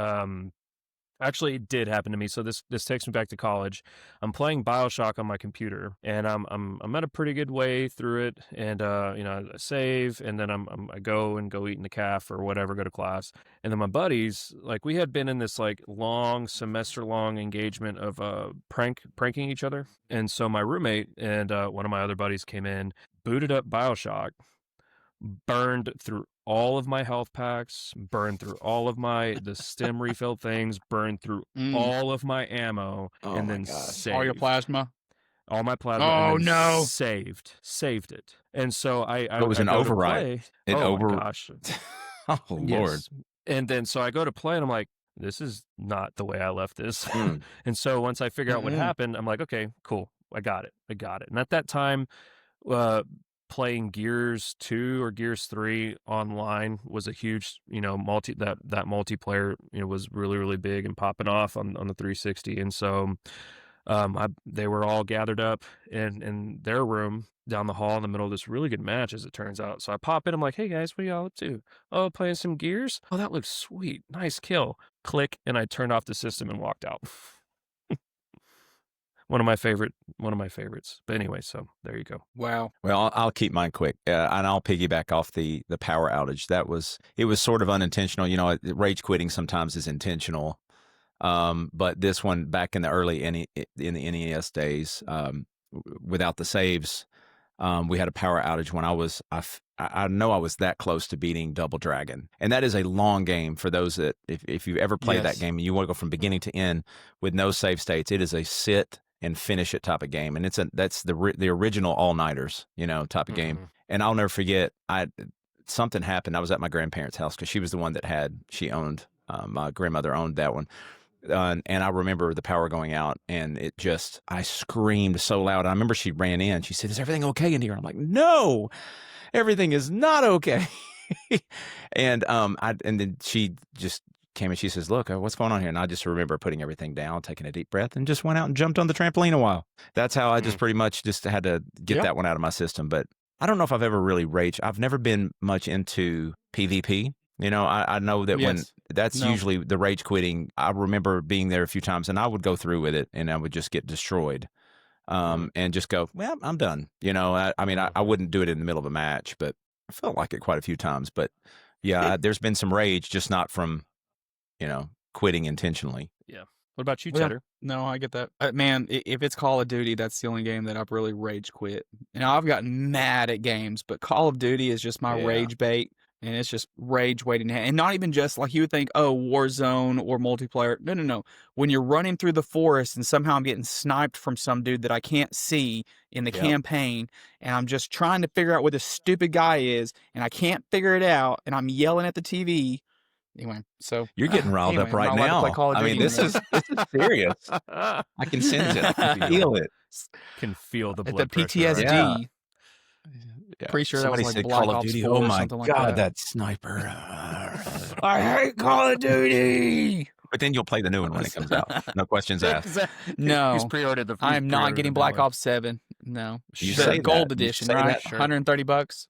actually, it did happen to me. So this takes me back to college. I'm playing BioShock on my computer, and I'm at a pretty good way through it. And I save, and then I go eat in the caf or whatever, go to class. And then my buddies, like we had been in this like long semester long engagement of pranking each other. And so my roommate and one of my other buddies came in, booted up BioShock, burned through all of my health packs, burned through all of the stem refill things, burned through all of my ammo, and then saved. All your plasma? All my plasma. Oh, and no. Saved it. And so I was an go to override. play. My gosh. Oh, Lord. Yes. And then so I go to play, and I'm like, this is not the way I left this. And so once I figure out what happened, I'm like, okay, cool. I got it. And at that time, playing Gears 2 or Gears 3 online was a huge, that multiplayer, was really, really big and popping off on the 360. And so they were all gathered up in their room down the hall in the middle of this really good match, as it turns out. So I pop in, I'm like, hey guys, what are y'all up to? Oh, playing some Gears? Oh, that looks sweet. Nice kill. Click, and I turned off the system and walked out. One of my favorites. But anyway, so there you go. Wow. Well, I'll keep mine quick, and I'll piggyback off the power outage. It was sort of unintentional. Rage quitting sometimes is intentional, but this one back in the in the NES days, without the saves, we had a power outage when I know I was that close to beating Double Dragon, and that is a long game for those that if you ever played that game and you want to go from beginning to end with no save states, it is a sit and finish it type of game, and that's the original all-nighters, type of game. And I'll never forget, something happened. I was at my grandparents' house because she was the one that owned my grandmother owned that one, and I remember the power going out, and I screamed so loud. I remember she ran in. She said, "Is everything okay in here?" I'm like, "No, everything is not okay." And then she just came and she says, "Look, what's going on here?" And I just remember putting everything down, taking a deep breath, and just went out and jumped on the trampoline a while. That's how I just pretty much just had to get that one out of my system. But I don't know if I've ever really raged. I've never been much into PvP. I know that when That's No. usually the rage quitting. I remember being there a few times, and I would go through with it, and I would just get destroyed, and just go, well, I'm done. I mean, I wouldn't do it in the middle of a match, but I felt like it quite a few times. But yeah, there's been some rage, just not from, quitting intentionally. Yeah. What about you, Well, Cheddar? No, I get that. Man, if it's Call of Duty, that's the only game that I've really rage quit. Now, I've gotten mad at games, but Call of Duty is just my Yeah. rage bait, and it's just rage waiting to happen. And not even just like you would think, oh, Warzone or multiplayer. No. When you're running through the forest and somehow I'm getting sniped from some dude that I can't see in the campaign, and I'm just trying to figure out where this stupid guy is, and I can't figure it out, and I'm yelling at the TV. Anyway, so You're getting riled up right now. I mean, this is serious. I can sense it. I can feel it. Can feel the at blood the pressure. PTSD. Yeah. Pretty sure Somebody that was like said Black Call of Ops Duty. 4 Oh or my something like God, that. that sniper. I hate Call of Duty. But then you'll play the new one when it comes out. No questions asked. No, He's pre-ordered the. I am not pre-ordered getting the Black one. Ops 7. No, You the say gold that. You edition, say right? that. $130.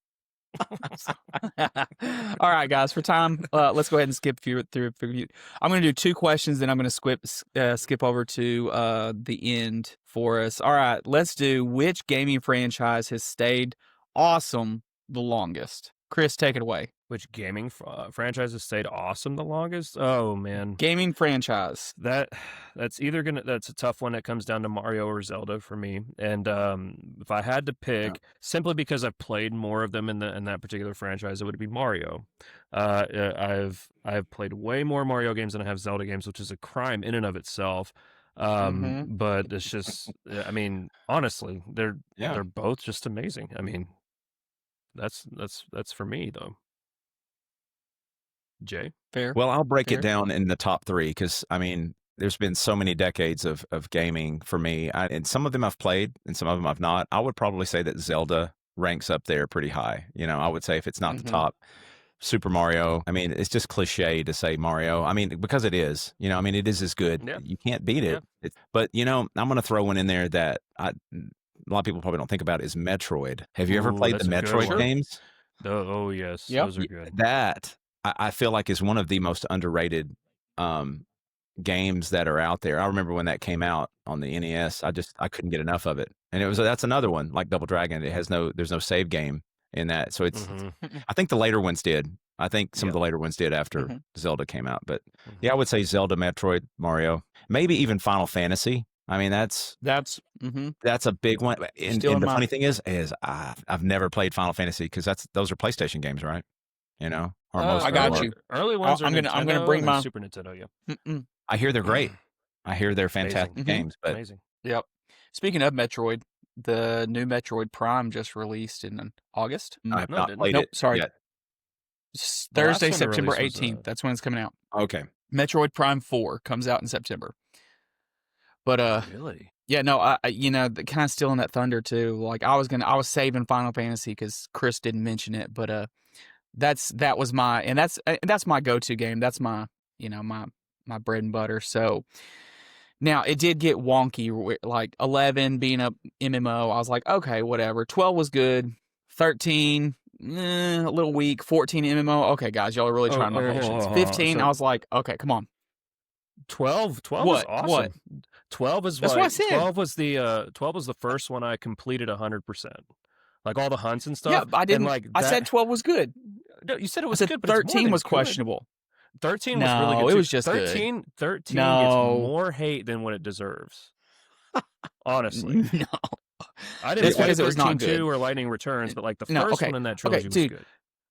All right, guys. For time, let's go ahead and skip through. I'm going to do 2 questions, then I'm going to skip over to the end for us. All right, let's do which gaming franchise has stayed awesome the longest. Chris, take it away. Which gaming franchise has stayed awesome the longest? Oh man, Gaming franchise. That's a tough one. It comes down to Mario or Zelda for me. And if I had to pick, simply because I've played more of them in that particular franchise, it would be Mario. I've played way more Mario games than I have Zelda games, which is a crime in and of itself. But it's just, I mean, honestly, they're both just amazing. I mean, that's for me though. Jay? Fair. Well, I'll break Fair. it down in the top 3 because, I mean, there's been so many decades of gaming for me. And some of them I've played and some of them I've not. I would probably say that Zelda ranks up there pretty high. I would say if it's not the top, Super Mario. I mean, it's just cliche to say Mario. I mean, because it is. I mean, it is as good. Yeah. You can't beat it. But, I'm going to throw one in there that a lot of people probably don't think about is Metroid. Have you ever played the that's a good Metroid one. games? Oh yes, Yep. those are good. That I feel like is one of the most underrated games that are out there. I remember when that came out on the NES, I couldn't get enough of it. And that's another one like Double Dragon. There's no save game in that. So it's I think the later ones did. I think some of the later ones did after Zelda came out. But yeah, I would say Zelda, Metroid, Mario, maybe even Final Fantasy. I mean, that's a big one. And the funny thing is I've never played Final Fantasy because those are PlayStation games, right? Or most I got you. Early ones are I'm gonna bring my Super Nintendo. Yeah, I hear they're great. I hear they're fantastic games. But amazing. Yep. Speaking of Metroid, the new Metroid Prime just released in August. I have No, not didn't. played Nope, it sorry. yet. The last Thursday, one they September released was, 18th. That's when it's coming out. Okay. Metroid Prime 4 comes out in September. But Really? yeah, no, I kind of stealing that thunder too. Like I was saving Final Fantasy because Chris didn't mention it, but that's my go-to game. That's my my bread and butter. So now it did get wonky. Like 11 being a MMO, I was like, okay, whatever. 12 was good. 13, a little weak. 14 MMO. Okay, guys, y'all are really trying my patience. 15, I was like, okay, come on. 12 was What? awesome. What? 12 is That's what I said. 12 was the first one I completed 100%. Like all the hunts and stuff. Yeah, I didn't. And I said 12 was good. No, you said it I was said good, but it's more 13 than was good. questionable. 13 was really good. it too. was just 13 good. gets No. more hate than what it deserves. Honestly. No. I didn't That's play because it was not 13-2 good. or Lightning Returns, but like the No, first okay. one in that trilogy was dude. good.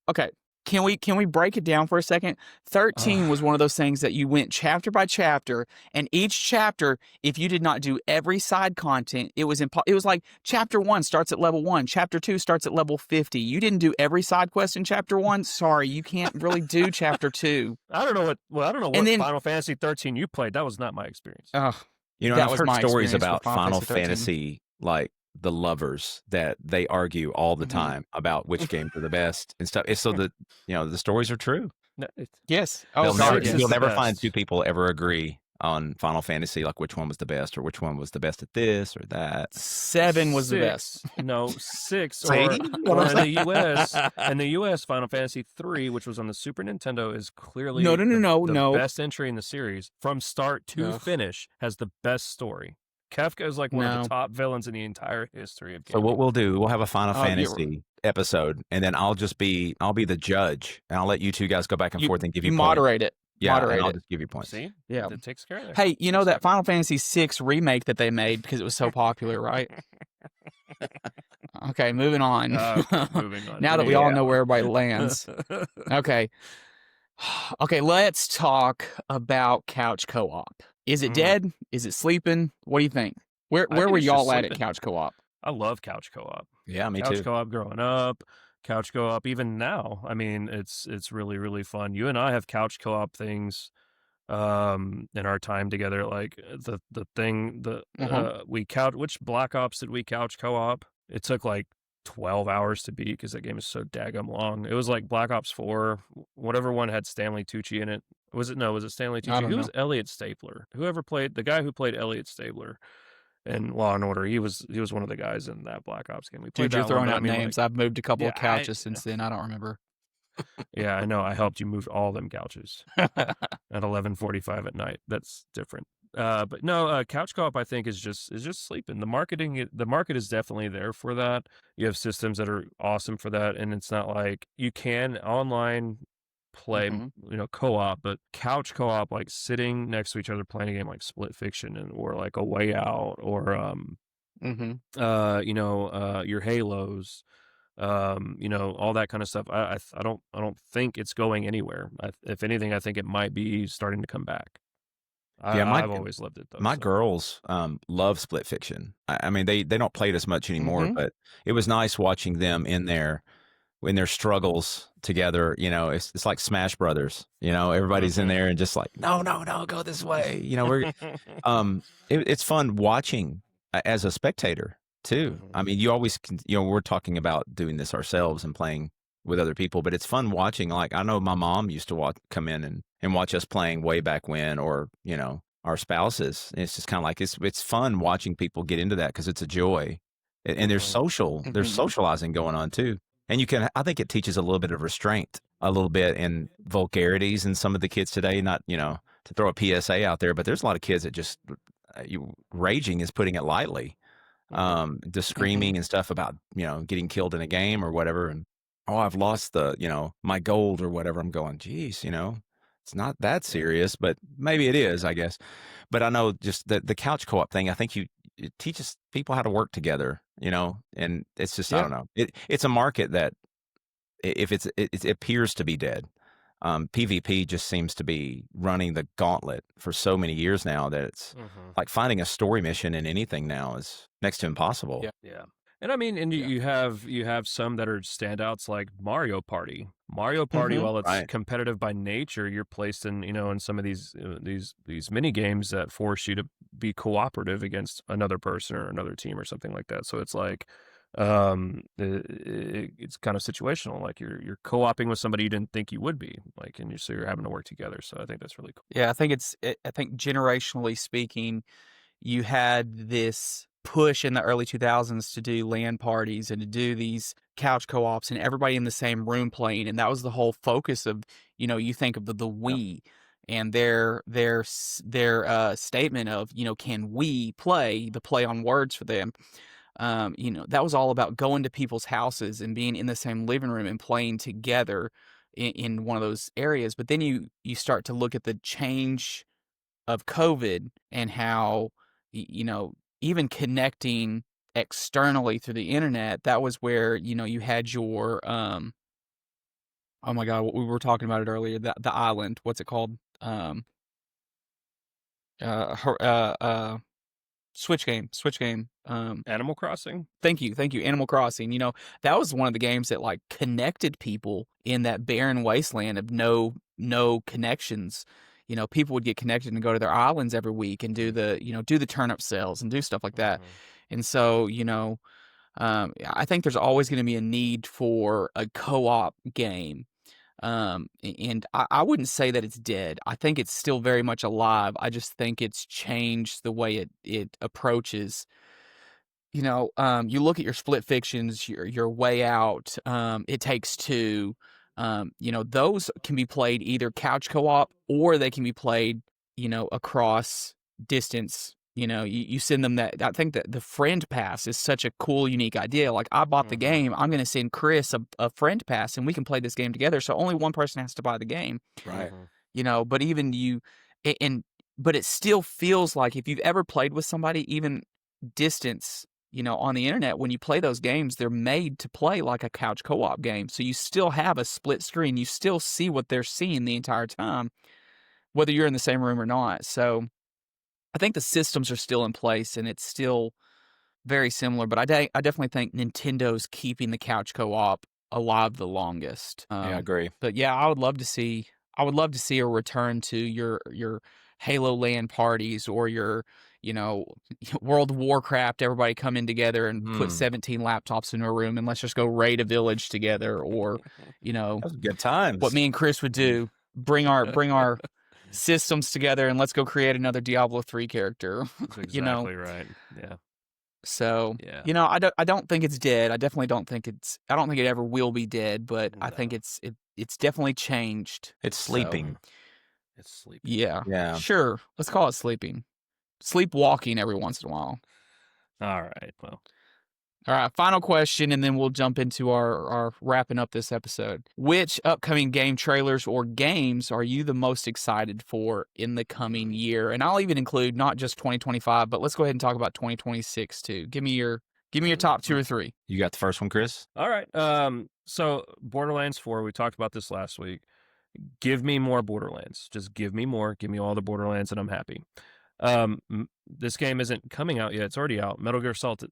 Okay. Can we break it down for a second? 13 was one of those things that you went chapter by chapter, and each chapter, if you did not do every side content, it was like chapter 1 starts at level 1, chapter 2 starts at level 50. You didn't do every side quest in chapter 1. Sorry, you can't really do chapter 2. I don't know what And then- Final Fantasy 13 you played. That was not my experience. Ugh. That That I've was heard my stories experience about with Final Final Fantasy 13. Fantasy, like the lovers that they argue all the time about which games are the best and stuff. It's so that the stories are true. No, Yes. Oh, You'll sorry. never, Yes. you'll never Best. find two people ever agree on Final Fantasy, like which one was the best or which one was the best at this or that? 7 was the best. No, 6 See? or What I'm in the saying? US, Final Fantasy 3, which was on the Super Nintendo, is clearly No. the best entry in the series. From start to Ugh. finish, has the best story. Kefka is like one of No. the top villains in the entire history of So gaming. what we'll do, we'll have a Final Oh, you're- Fantasy episode, and then I'll be the judge, and I'll let you two guys go back and forth and give you points. moderate it. Yeah, Moderate and I'll it. just give you points. See? Yeah. That takes care of it. Hey, you know that Final Fantasy VI remake that they made because it was so popular, right? Okay, moving on. Moving on. Now that we all know where everybody lands. Okay. Okay, let's talk about couch co-op. Is it dead? Is it sleeping? What do you think? Where think were it's just y'all at sleeping. couch co-op? I love couch co-op. Yeah, me Couch too. co-op growing up, couch co-op even now. I mean, it's really, really fun. You and I have couch co-op things in our time together. Like the thing which Black Ops did we couch co-op? It took like 12 hours to beat because that game is so daggum long. It was like Black Ops 4, whatever one had Stanley Tucci in it. Was it Stanley Tucci? Who was Elliot Stapler? The guy who played Elliot Stabler in Law and Order. He was one of the guys in that Black Ops game. We played Dude, you're that throwing one, out names. I've moved a couple of yeah, couches since then. I don't remember. Yeah, I know. I helped you move all them couches at 11:45 at night. That's different. But no, couch co-op I think is just sleeping. The market is definitely there for that. You have systems that are awesome for that, and it's not like you can online play, co-op, but couch co-op, like sitting next to each other playing a game like Split Fiction or like A Way Out or your Halos. All that kind of stuff. I don't think it's going anywhere. If anything, I think it might be starting to come back. I've always loved it though. My girls love Split Fiction. I mean, they don't play it as much anymore, but it was nice watching them in their struggles together. It's like Smash Brothers. Everybody's in there and just like, no, go this way. We're it's fun watching as a spectator too. I mean, you always can, we're talking about doing this ourselves and playing with other people, but it's fun watching. Like I know my mom used to come in and watch us playing way back when, or our spouses. And it's just kind of like it's fun watching people get into that because it's a joy, and there's there's socializing going on too. And I think it teaches a little bit of restraint, a little bit in vulgarities in some of the kids today. Not to throw a PSA out there, but there's a lot of kids that just raging is putting it lightly. The screaming and stuff about getting killed in a game or whatever, and I've lost my gold or whatever. I'm going, geez, it's not that serious, but maybe it is, I guess. But I know just the couch co-op thing, I think it teaches people how to work together, and it's just I don't know, it's a market that if it appears to be dead. PvP just seems to be running the gauntlet for so many years now that it's like finding a story mission in anything now is next to impossible. Yeah. And I mean, you have some that are standouts like Mario Party. Mario Party, while it's competitive by nature, you're placed in in some of these mini games that force you to be cooperative against another person or another team or something like that. So it's like it's kind of situational. Like you're co-oping with somebody you didn't think you would be, like, and you're having to work together. So I think that's really cool. Yeah, I think generationally speaking, you had this push in the early 2000s to do LAN parties and to do these couch co-ops and everybody in the same room playing, and that was the whole focus of you think of the Wii and their statement of can we play, the play on words for them. That was all about going to people's houses and being in the same living room and playing together in one of those areas. But then you start to look at the change of COVID and how even connecting externally through the internet, that was where you had your oh my god, we were talking about it earlier, the island, what's it called, Switch game. Animal Crossing. Thank you, Animal Crossing. That was one of the games that like connected people in that barren wasteland of no connections. People would get connected and go to their islands every week and do the turnip sales and do stuff like that. And so, I think there's always going to be a need for a co-op game. And I wouldn't say that it's dead. I think it's still very much alive. I just think it's changed the way it approaches. You look at your split fictions, your Way Out, It Takes Two. Those can be played either couch co-op or they can be played, across distance. You send them that. I think that the friend pass is such a cool, unique idea. Like, I bought the game, I'm going to send Chris a friend pass, and we can play this game together. So only one person has to buy the game. Right. But even but it still feels like if you've ever played with somebody, even distance, on the internet, when you play those games, they're made to play like a couch co-op game. So you still have a split screen. You still see what they're seeing the entire time, whether you're in the same room or not. So I think the systems are still in place and it's still very similar. But I definitely think Nintendo's keeping the couch co-op alive the longest. Yeah, I agree. But yeah, I would love to see a return to your Halo LAN parties or your, World of Warcraft, everybody come in together and put 17 laptops in a room and let's just go raid a village together, or, Those good times. what me and Chris would do, bring our systems together and let's go create another Diablo 3 character. That's exactly right. Yeah. So, Yeah. I don't think it's dead. I definitely don't think I don't think it ever will be dead, but I think No. it's definitely changed. It's So, sleeping. It's sleeping. yeah. Yeah. Sure. Let's call it sleeping. Sleepwalking every once in a while. All right. Well, All right, final question, and then we'll jump into our wrapping up this episode. Which upcoming game trailers or games are you the most excited for in the coming year? And I'll even include not just 2025, but let's go ahead and talk about 2026 too. Give me your top 2 or 3. You got the first one, Chris? all right. So Borderlands 4, we talked about this last week. Give me more Borderlands. Just give me more. Give me all the Borderlands, and I'm happy. This game isn't coming out yet. It's already out. Metal Gear Solid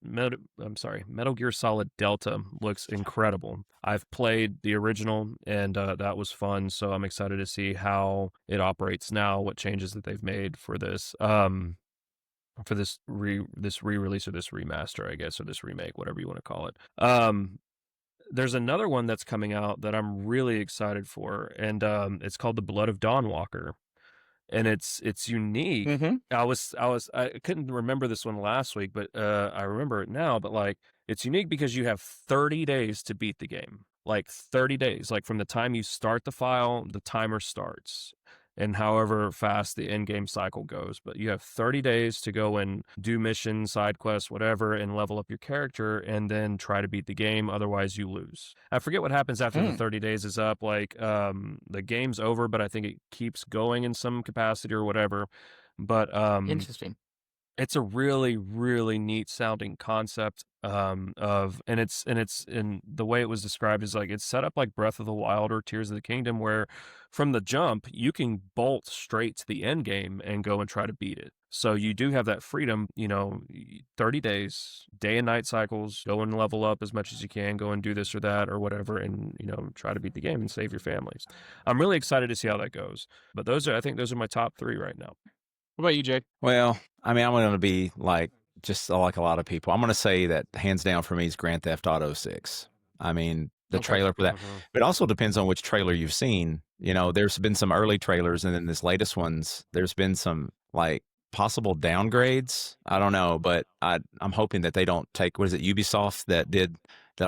Delta looks incredible. I've played the original, and that was fun. So I'm excited to see how it operates now. What changes that they've made for this. For this re-release or this remaster, I guess, or this remake, whatever you want to call it. There's another one that's coming out that I'm really excited for, and it's called The Blood of Dawnwalker. And it's unique. Mm-hmm. I couldn't remember this one last week, but I remember it now. But like, it's unique because you have 30 days to beat the game. Like 30 days, like from the time you start the file, the timer starts, and however fast the end game cycle goes. But you have 30 days to go and do missions, side quests, whatever, and level up your character, and then try to beat the game. Otherwise, you lose. I forget what happens after the 30 days is up. Like, the game's over, but I think it keeps going in some capacity or whatever. But Interesting. it's a really, really neat sounding concept. And the way it was described is like it's set up like Breath of the Wild or Tears of the Kingdom, where from the jump you can bolt straight to the end game and go and try to beat it. So you do have that freedom, 30 days, day and night cycles, go and level up as much as you can, go and do this or that or whatever, and try to beat the game and save your families. I'm really excited to see how that goes. But I think those are my top 3 right now. What about you, Jay? Well, I mean, I'm going to be just like a lot of people. I'm going to say that hands down for me is Grand Theft Auto 6. I mean, the trailer for that. But it also depends on which trailer you've seen. There's been some early trailers, and then this latest ones, there's been some possible downgrades. I don't know, but I'm hoping that they don't take, what is it, Ubisoft that did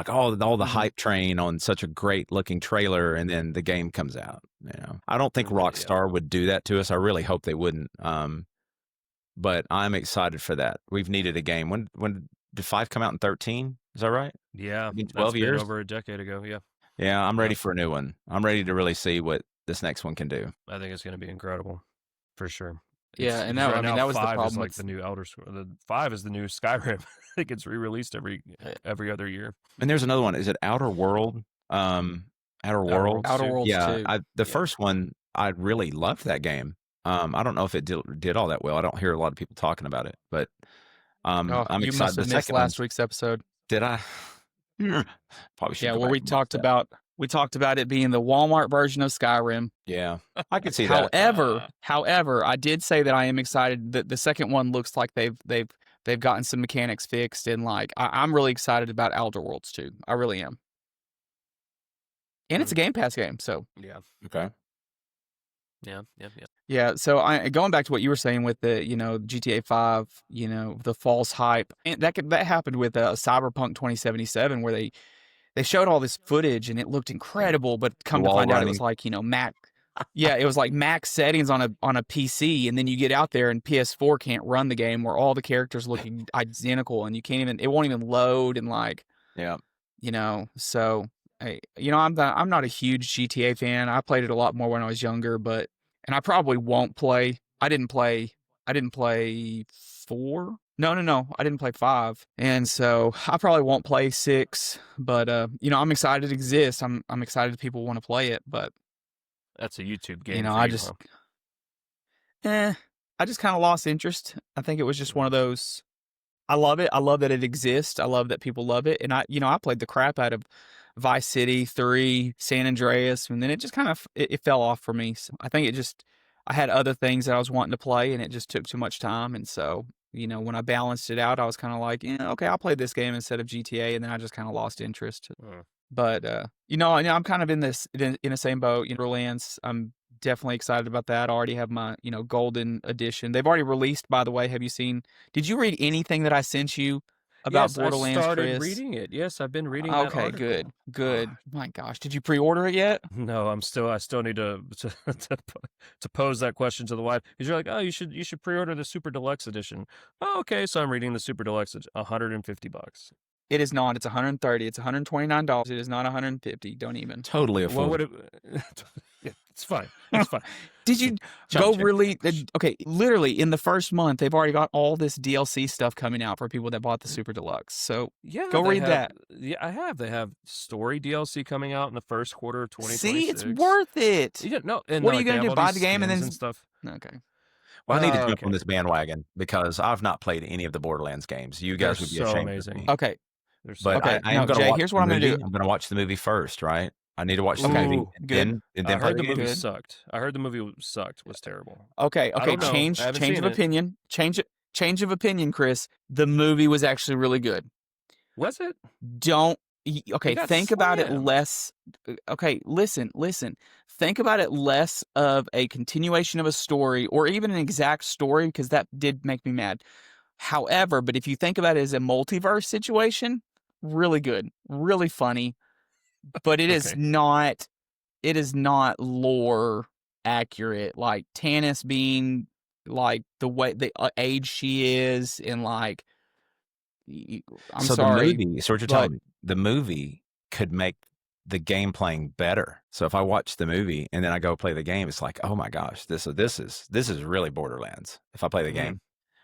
all the hype train on such a great looking trailer, and then the game comes out. I don't think Rockstar would do that to us. I really hope they wouldn't. But I'm excited for that. We've needed a game. When did 5 come out in 13? Is that right? Yeah, 12 years, over a decade ago. Yeah. Yeah, I'm ready for a new one. I'm ready to really see what this next one can do. I think it's going to be incredible, for sure. Yeah, and that was the problem. Is like the new Elder Scrolls. The 5 is the new Skyrim. I think it's re-released every other year. And there's another one. Is it Outer World? Outer Worlds. Outer Worlds. Yeah, first one, I really loved that game. I don't know if it did all that well. I don't hear a lot of people talking about it, but I'm excited. You must have missed last week's episode. Did I? Probably should. Yeah, where we talked about it being the Walmart version of Skyrim. Yeah, I could see that. However, I did say that I am excited that the second one looks like they've gotten some mechanics fixed, and I'm really excited about Outer Worlds too. I really am. and it's a Game Pass game. So Yeah. Okay. Yeah. yeah. So going back to what you were saying with the GTA 5, the false hype, and that happened with Cyberpunk 2077, where they showed all this footage and it looked incredible, but come to wall find out it running. was like Mac. Yeah, it was like max settings on a PC, and then you get out there and PS4 can't run the game where all the characters look identical, and it won't even load, and like, Yeah. So I'm not a huge GTA fan. I played it a lot more when I was younger, and I probably won't play. I didn't play 4. No, I didn't play 5, and so I probably won't play 6. But I'm excited it exists. I'm excited people want to play it, but That's a YouTube game. I just kind of lost interest. I think it was just one of those. I love it. I love that it exists. I love that people love it. And I played the crap out of Vice City 3, San Andreas, and then it just kind of it fell off for me. So I think I had other things that I was wanting to play, and it just took too much time. And so when I balanced it out, I was kind of like, okay, I'll play this game instead of GTA, and then I just kind of lost interest. But I'm kind of in the same boat. Borderlands, I'm definitely excited about that. I already have my golden edition. They've already released, by the way. Have you seen? Did you read anything that I sent you about Borderlands? I started Chris? reading it. Yes, I've been reading that Okay, article. good. My gosh, did you pre-order it yet? No, I still need to pose that question to the wife. Because you're like, oh, you should pre-order the Super Deluxe edition. Oh, okay, so I'm reading the Super Deluxe edition, $150. It is not. It's $130. It's $129. It is not $150. Don't even. Totally affordable. What would it? Yeah, it's fine. It's fine. Did you go really? Okay, literally in the first month, they've already got all this DLC stuff coming out for people that bought the Super Deluxe. So yeah, go read that. Yeah, I have. They have story DLC coming out in the first quarter of 2026. See, it's worth it. Yeah, no. And what are you gonna do? Buy the game and then stuff. Okay. Well, I need to jump on this bandwagon because I've not played any of the Borderlands games. You guys would be ashamed. Amazing. Of me. Okay. But okay. I am going to watch. Here's what I'm going to do. I'm going to watch the movie first, right? I need to watch the movie. Good. And then I heard the movie sucked. I heard the movie sucked. Was terrible. Okay. Change of opinion. Change of opinion, Chris. The movie was actually really good. Was it? Think about it less. Okay, listen. Think about it less of a continuation of a story or even an exact story, because that did make me mad. However, but if you think about it as a multiverse situation, really good, really funny, but it is not lore accurate. Like Tannis being like the way the age she is, and like, I'm sorry. The movie, so what you're telling me, the movie could make the game playing better. So if I watch the movie and then I go play the game, it's like, oh my gosh, this is really Borderlands. If I play the game.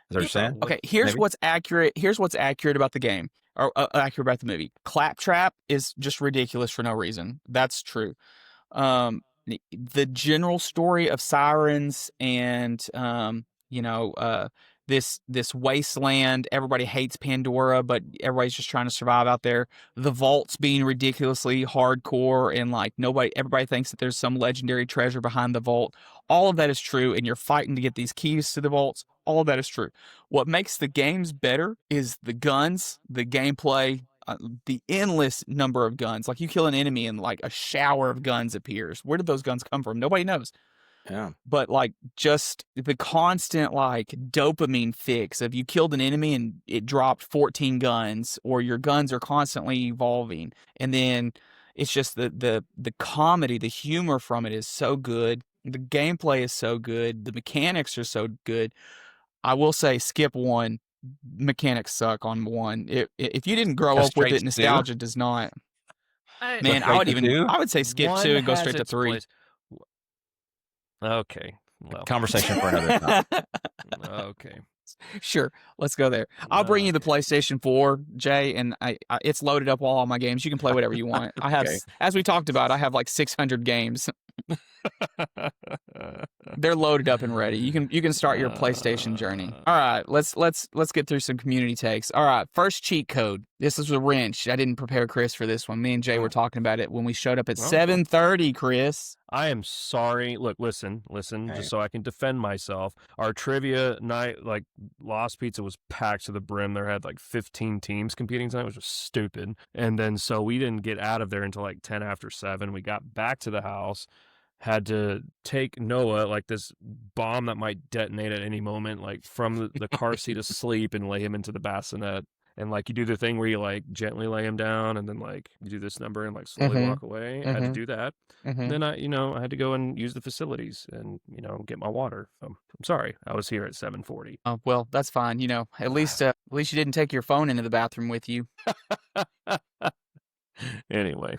Is that what you're saying? Okay, here's what's accurate. Here's what's accurate about the game, or accurate about the movie. Claptrap is just ridiculous for no reason. That's true. The general story of sirens and this wasteland. Everybody hates Pandora, but everybody's just trying to survive out there. The vaults being ridiculously hardcore, and like everybody thinks that there's some legendary treasure behind the vault. All of that is true, and you're fighting to get these keys to the vaults. All of that is true. What makes the games better is the guns, the gameplay, the endless number of guns. Like, you kill an enemy and like a shower of guns appears. Where did those guns come from? Nobody knows. Yeah. But like, just the constant like dopamine fix of you killed an enemy and it dropped 14 guns, or your guns are constantly evolving. And then it's just the comedy, the humor from it is so good. The gameplay is so good. The mechanics are so good. I will say, skip 1. Mechanics suck on 1. If you didn't grow up with it, nostalgia does not. Man, I would say skip 2 and go straight to 3. Okay. Well. Conversation for another time. Okay. Sure, let's go there. I'll bring you the PlayStation 4, Jay, and it's loaded up all my games. You can play whatever you want. I have, as we talked about, I have like 600 games. They're loaded up and ready. You can start your PlayStation journey. All right, let's get through some community takes. All right, first cheat code. This is a wrench. I didn't prepare Chris for this one. Me and Jay were talking about it when we showed up at 7:30. Chris, I am sorry. Look, listen, just so I can defend myself. Our trivia night, like Lost Pizza, was packed to the brim. There had like 15 teams competing tonight, which was stupid. And then so we didn't get out of there until like 10 after 7. We got back to the house, had to take Noah, like this bomb that might detonate at any moment, like from the car seat asleep, and lay him into the bassinet. And like you do the thing where you like gently lay him down, and then like you do this number and like slowly walk away. I had to do that. Then I had to go and use the facilities and get my water. I'm sorry, I was here at 7:40. Oh well, that's fine. At least you didn't take your phone into the bathroom with you. Anyway,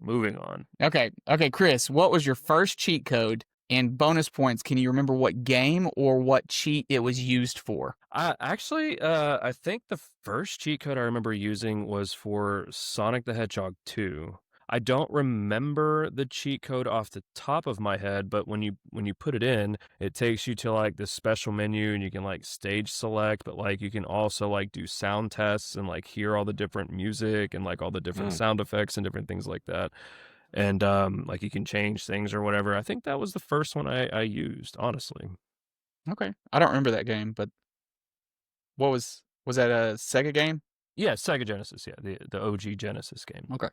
moving on. Okay, Chris, what was your first cheat code? And bonus points, can you remember what game or what cheat it was used for? I think the first cheat code I remember using was for Sonic the Hedgehog 2. I don't remember the cheat code off the top of my head, but when you put it in, it takes you to like this special menu, and you can like stage select, but like you can also like do sound tests and like hear all the different music and like all the different sound effects and different things like that. And like you can change things or whatever. I think that was the first one I used, honestly. Okay. I don't remember that game, but what was that a Sega game? Yeah, Sega Genesis. Yeah, the OG Genesis game. Okay.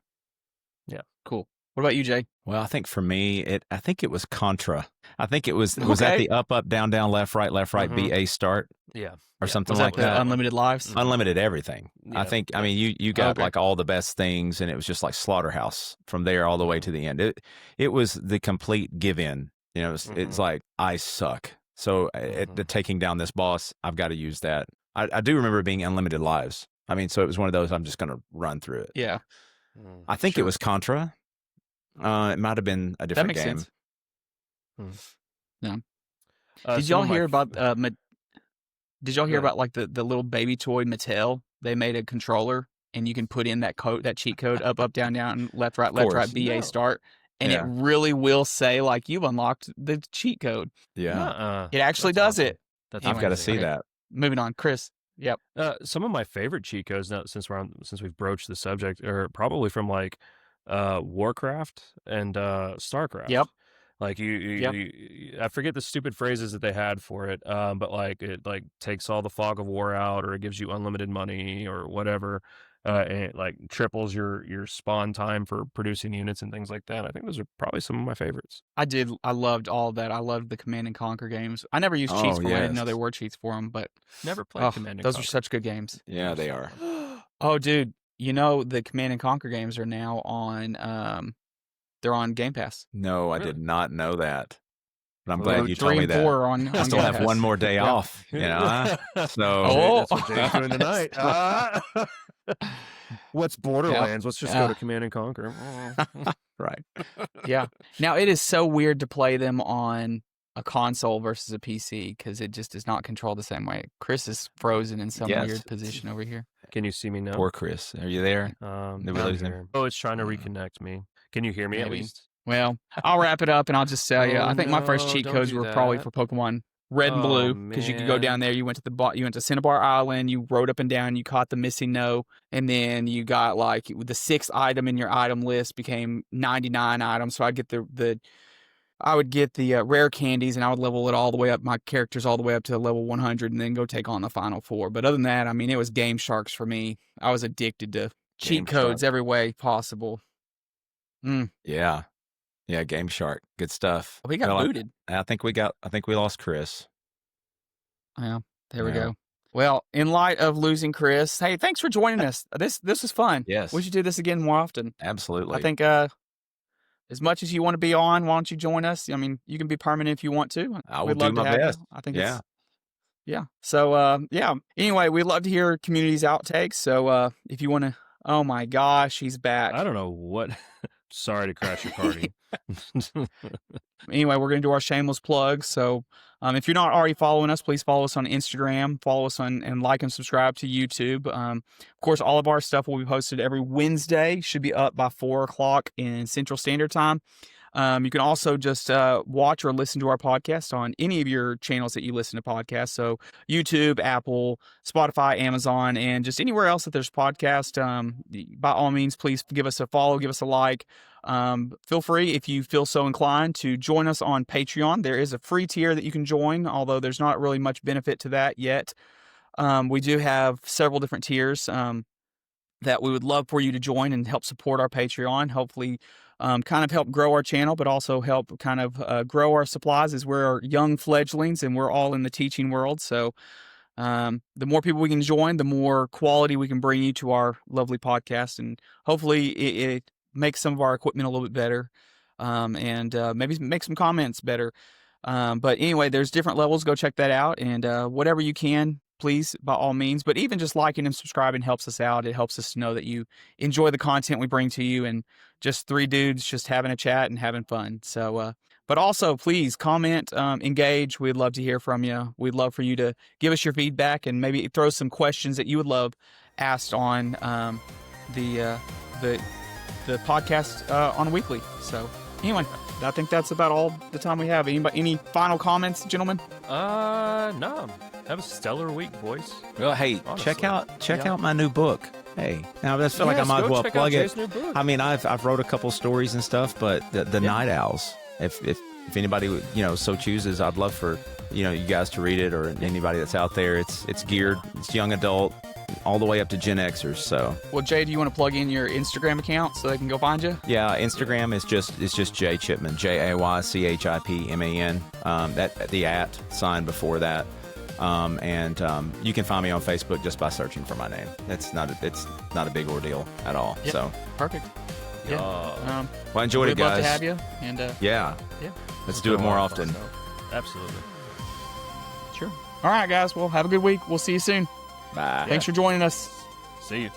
Yeah. Cool. What about you, Jay? Well, I think for me, I think it was Contra. I think it was that the up, down, left, right, BA start? Yeah. Or something was like that. Unlimited lives? Unlimited everything. Yeah. I mean, you got like all the best things, and it was just like Slaughterhouse from there all the way to the end. It was the complete give in. It's like, I suck. So at taking down this boss, I've got to use that. I do remember it being unlimited lives. I mean, so it was one of those, I'm just going to run through it. Yeah. I think it was Contra. It might have been a different game. That makes sense. Yeah. Did y'all hear about about like the little baby toy Mattel? They made a controller, and you can put in that cheat code up, down, left, right, BA start, and it really will say like you've unlocked the cheat code. Yeah. It actually does it. I've got to see that. Moving on, Chris. Yep. Some of my favorite cheat codes now, since we've broached the subject, are probably from like Warcraft and StarCraft. Yep. Like I forget the stupid phrases that they had for it, but like it like takes all the fog of war out, or it gives you unlimited money or whatever, and it like triples your spawn time for producing units and things like that. I think those are probably some of my favorites. I loved all of that. I loved the Command and Conquer games. I never used cheats for them. I didn't know there were cheats for them, but never played Command and Conquer. Those are such good games. Yeah, they are. Oh, dude, the Command and Conquer games are now on they're on Game Pass. No, I did not know that. But I'm Well, glad you told 3 me and that. 4 are on I still Game have Pass. one more day Yeah. off, So That's what Jay's doing tonight. What's Borderlands? Let's just go to Command and Conquer. right. Yeah. Now, it is so weird to play them on a console versus a PC because it just does not control the same way. Chris is frozen in some weird position over here. Can you see me now? Poor Chris. Are you there? Did we lose him? Oh, it's trying to reconnect me. Can you hear me at Maybe. least? Well, I'll wrap it up and I'll just tell you. I think my first cheat don't codes do were probably that. for Pokemon Red and Blue because you could go down there. You went to Cinnabar Island. You rode up and down. You caught the missing no, and then you got like the 6th item in your item list became 99 items. So I'd get I would get the rare candies, and I would level it all the way up, my characters all the way up to level 100, and then go take on the final 4. But other than that, I mean, it was Game Sharks for me. I was addicted to cheat codes every way possible. Yeah. Yeah, Game Shark. Good stuff. We got booted. I think we lost Chris. Yeah, there we go. Well, in light of losing Chris, hey, thanks for joining us. This was fun. Yes. We should do this again more often. Absolutely. I think as much as you want to be on, why don't you join us? I mean, you can be permanent if you want to. I will We'd love do to my have best. you. I think yeah. So Anyway, we'd love to hear community's outtakes. So if you want to, oh my gosh, he's back. I don't know what. Sorry to crash your party. Anyway, we're going to do our shameless plugs. So if you're not already following us, please follow us on Instagram, follow us on and like and subscribe to YouTube. Of course, all of our stuff will be posted every Wednesday. Should be up by 4 o'clock in Central Standard Time. You can also just watch or listen to our podcast on any of your channels that you listen to podcasts. So YouTube, Apple, Spotify, Amazon, and just anywhere else that there's podcast. By all means, please give us a follow, give us a like. Feel free, if you feel so inclined, to join us on Patreon. There is a free tier that you can join, although there's not really much benefit to that yet. We do have several different tiers that we would love for you to join and help support our Patreon. Hopefully, kind of help grow our channel, but also help kind of grow our supplies, as we're young fledglings and we're all in the teaching world. So the more people we can join, the more quality we can bring you to our lovely podcast. And hopefully it makes some of our equipment a little bit better, and maybe make some comments better. But anyway, there's different levels. Go check that out. And whatever you can, please, by all means. But even just liking and subscribing helps us out. It helps us to know that you enjoy the content we bring to you, and just three dudes just having a chat and having fun. So, but also, please comment, engage. We'd love to hear from you. We'd love for you to give us your feedback and maybe throw some questions that you would love asked on the podcast on a weekly. So anyway, I think that's about all the time we have. Any final comments, gentlemen? No. Have a stellar week, boys. Well, hey, Honestly. check out my new book. Hey, now I just feel like I might as well plug it. I mean, I've wrote a couple stories and stuff, but the Night Owls. If anybody so chooses, I'd love for you guys to read it, or anybody that's out there. It's geared, it's young adult, all the way up to Gen Xers. So, well, Jay, do you want to plug in your Instagram account so they can go find you? Yeah, Instagram is just Jay Chipman, JayChipman. That the @ sign before that. And you can find me on Facebook just by searching for my name. It's not a big ordeal at all. Yep. So perfect. Yeah. Well, I enjoyed it, guys. We'd love to have you. And yeah. Let's do it more often. Absolutely. Sure. All right, guys. Well, have a good week. We'll see you soon. Bye. Thanks for joining us. See you.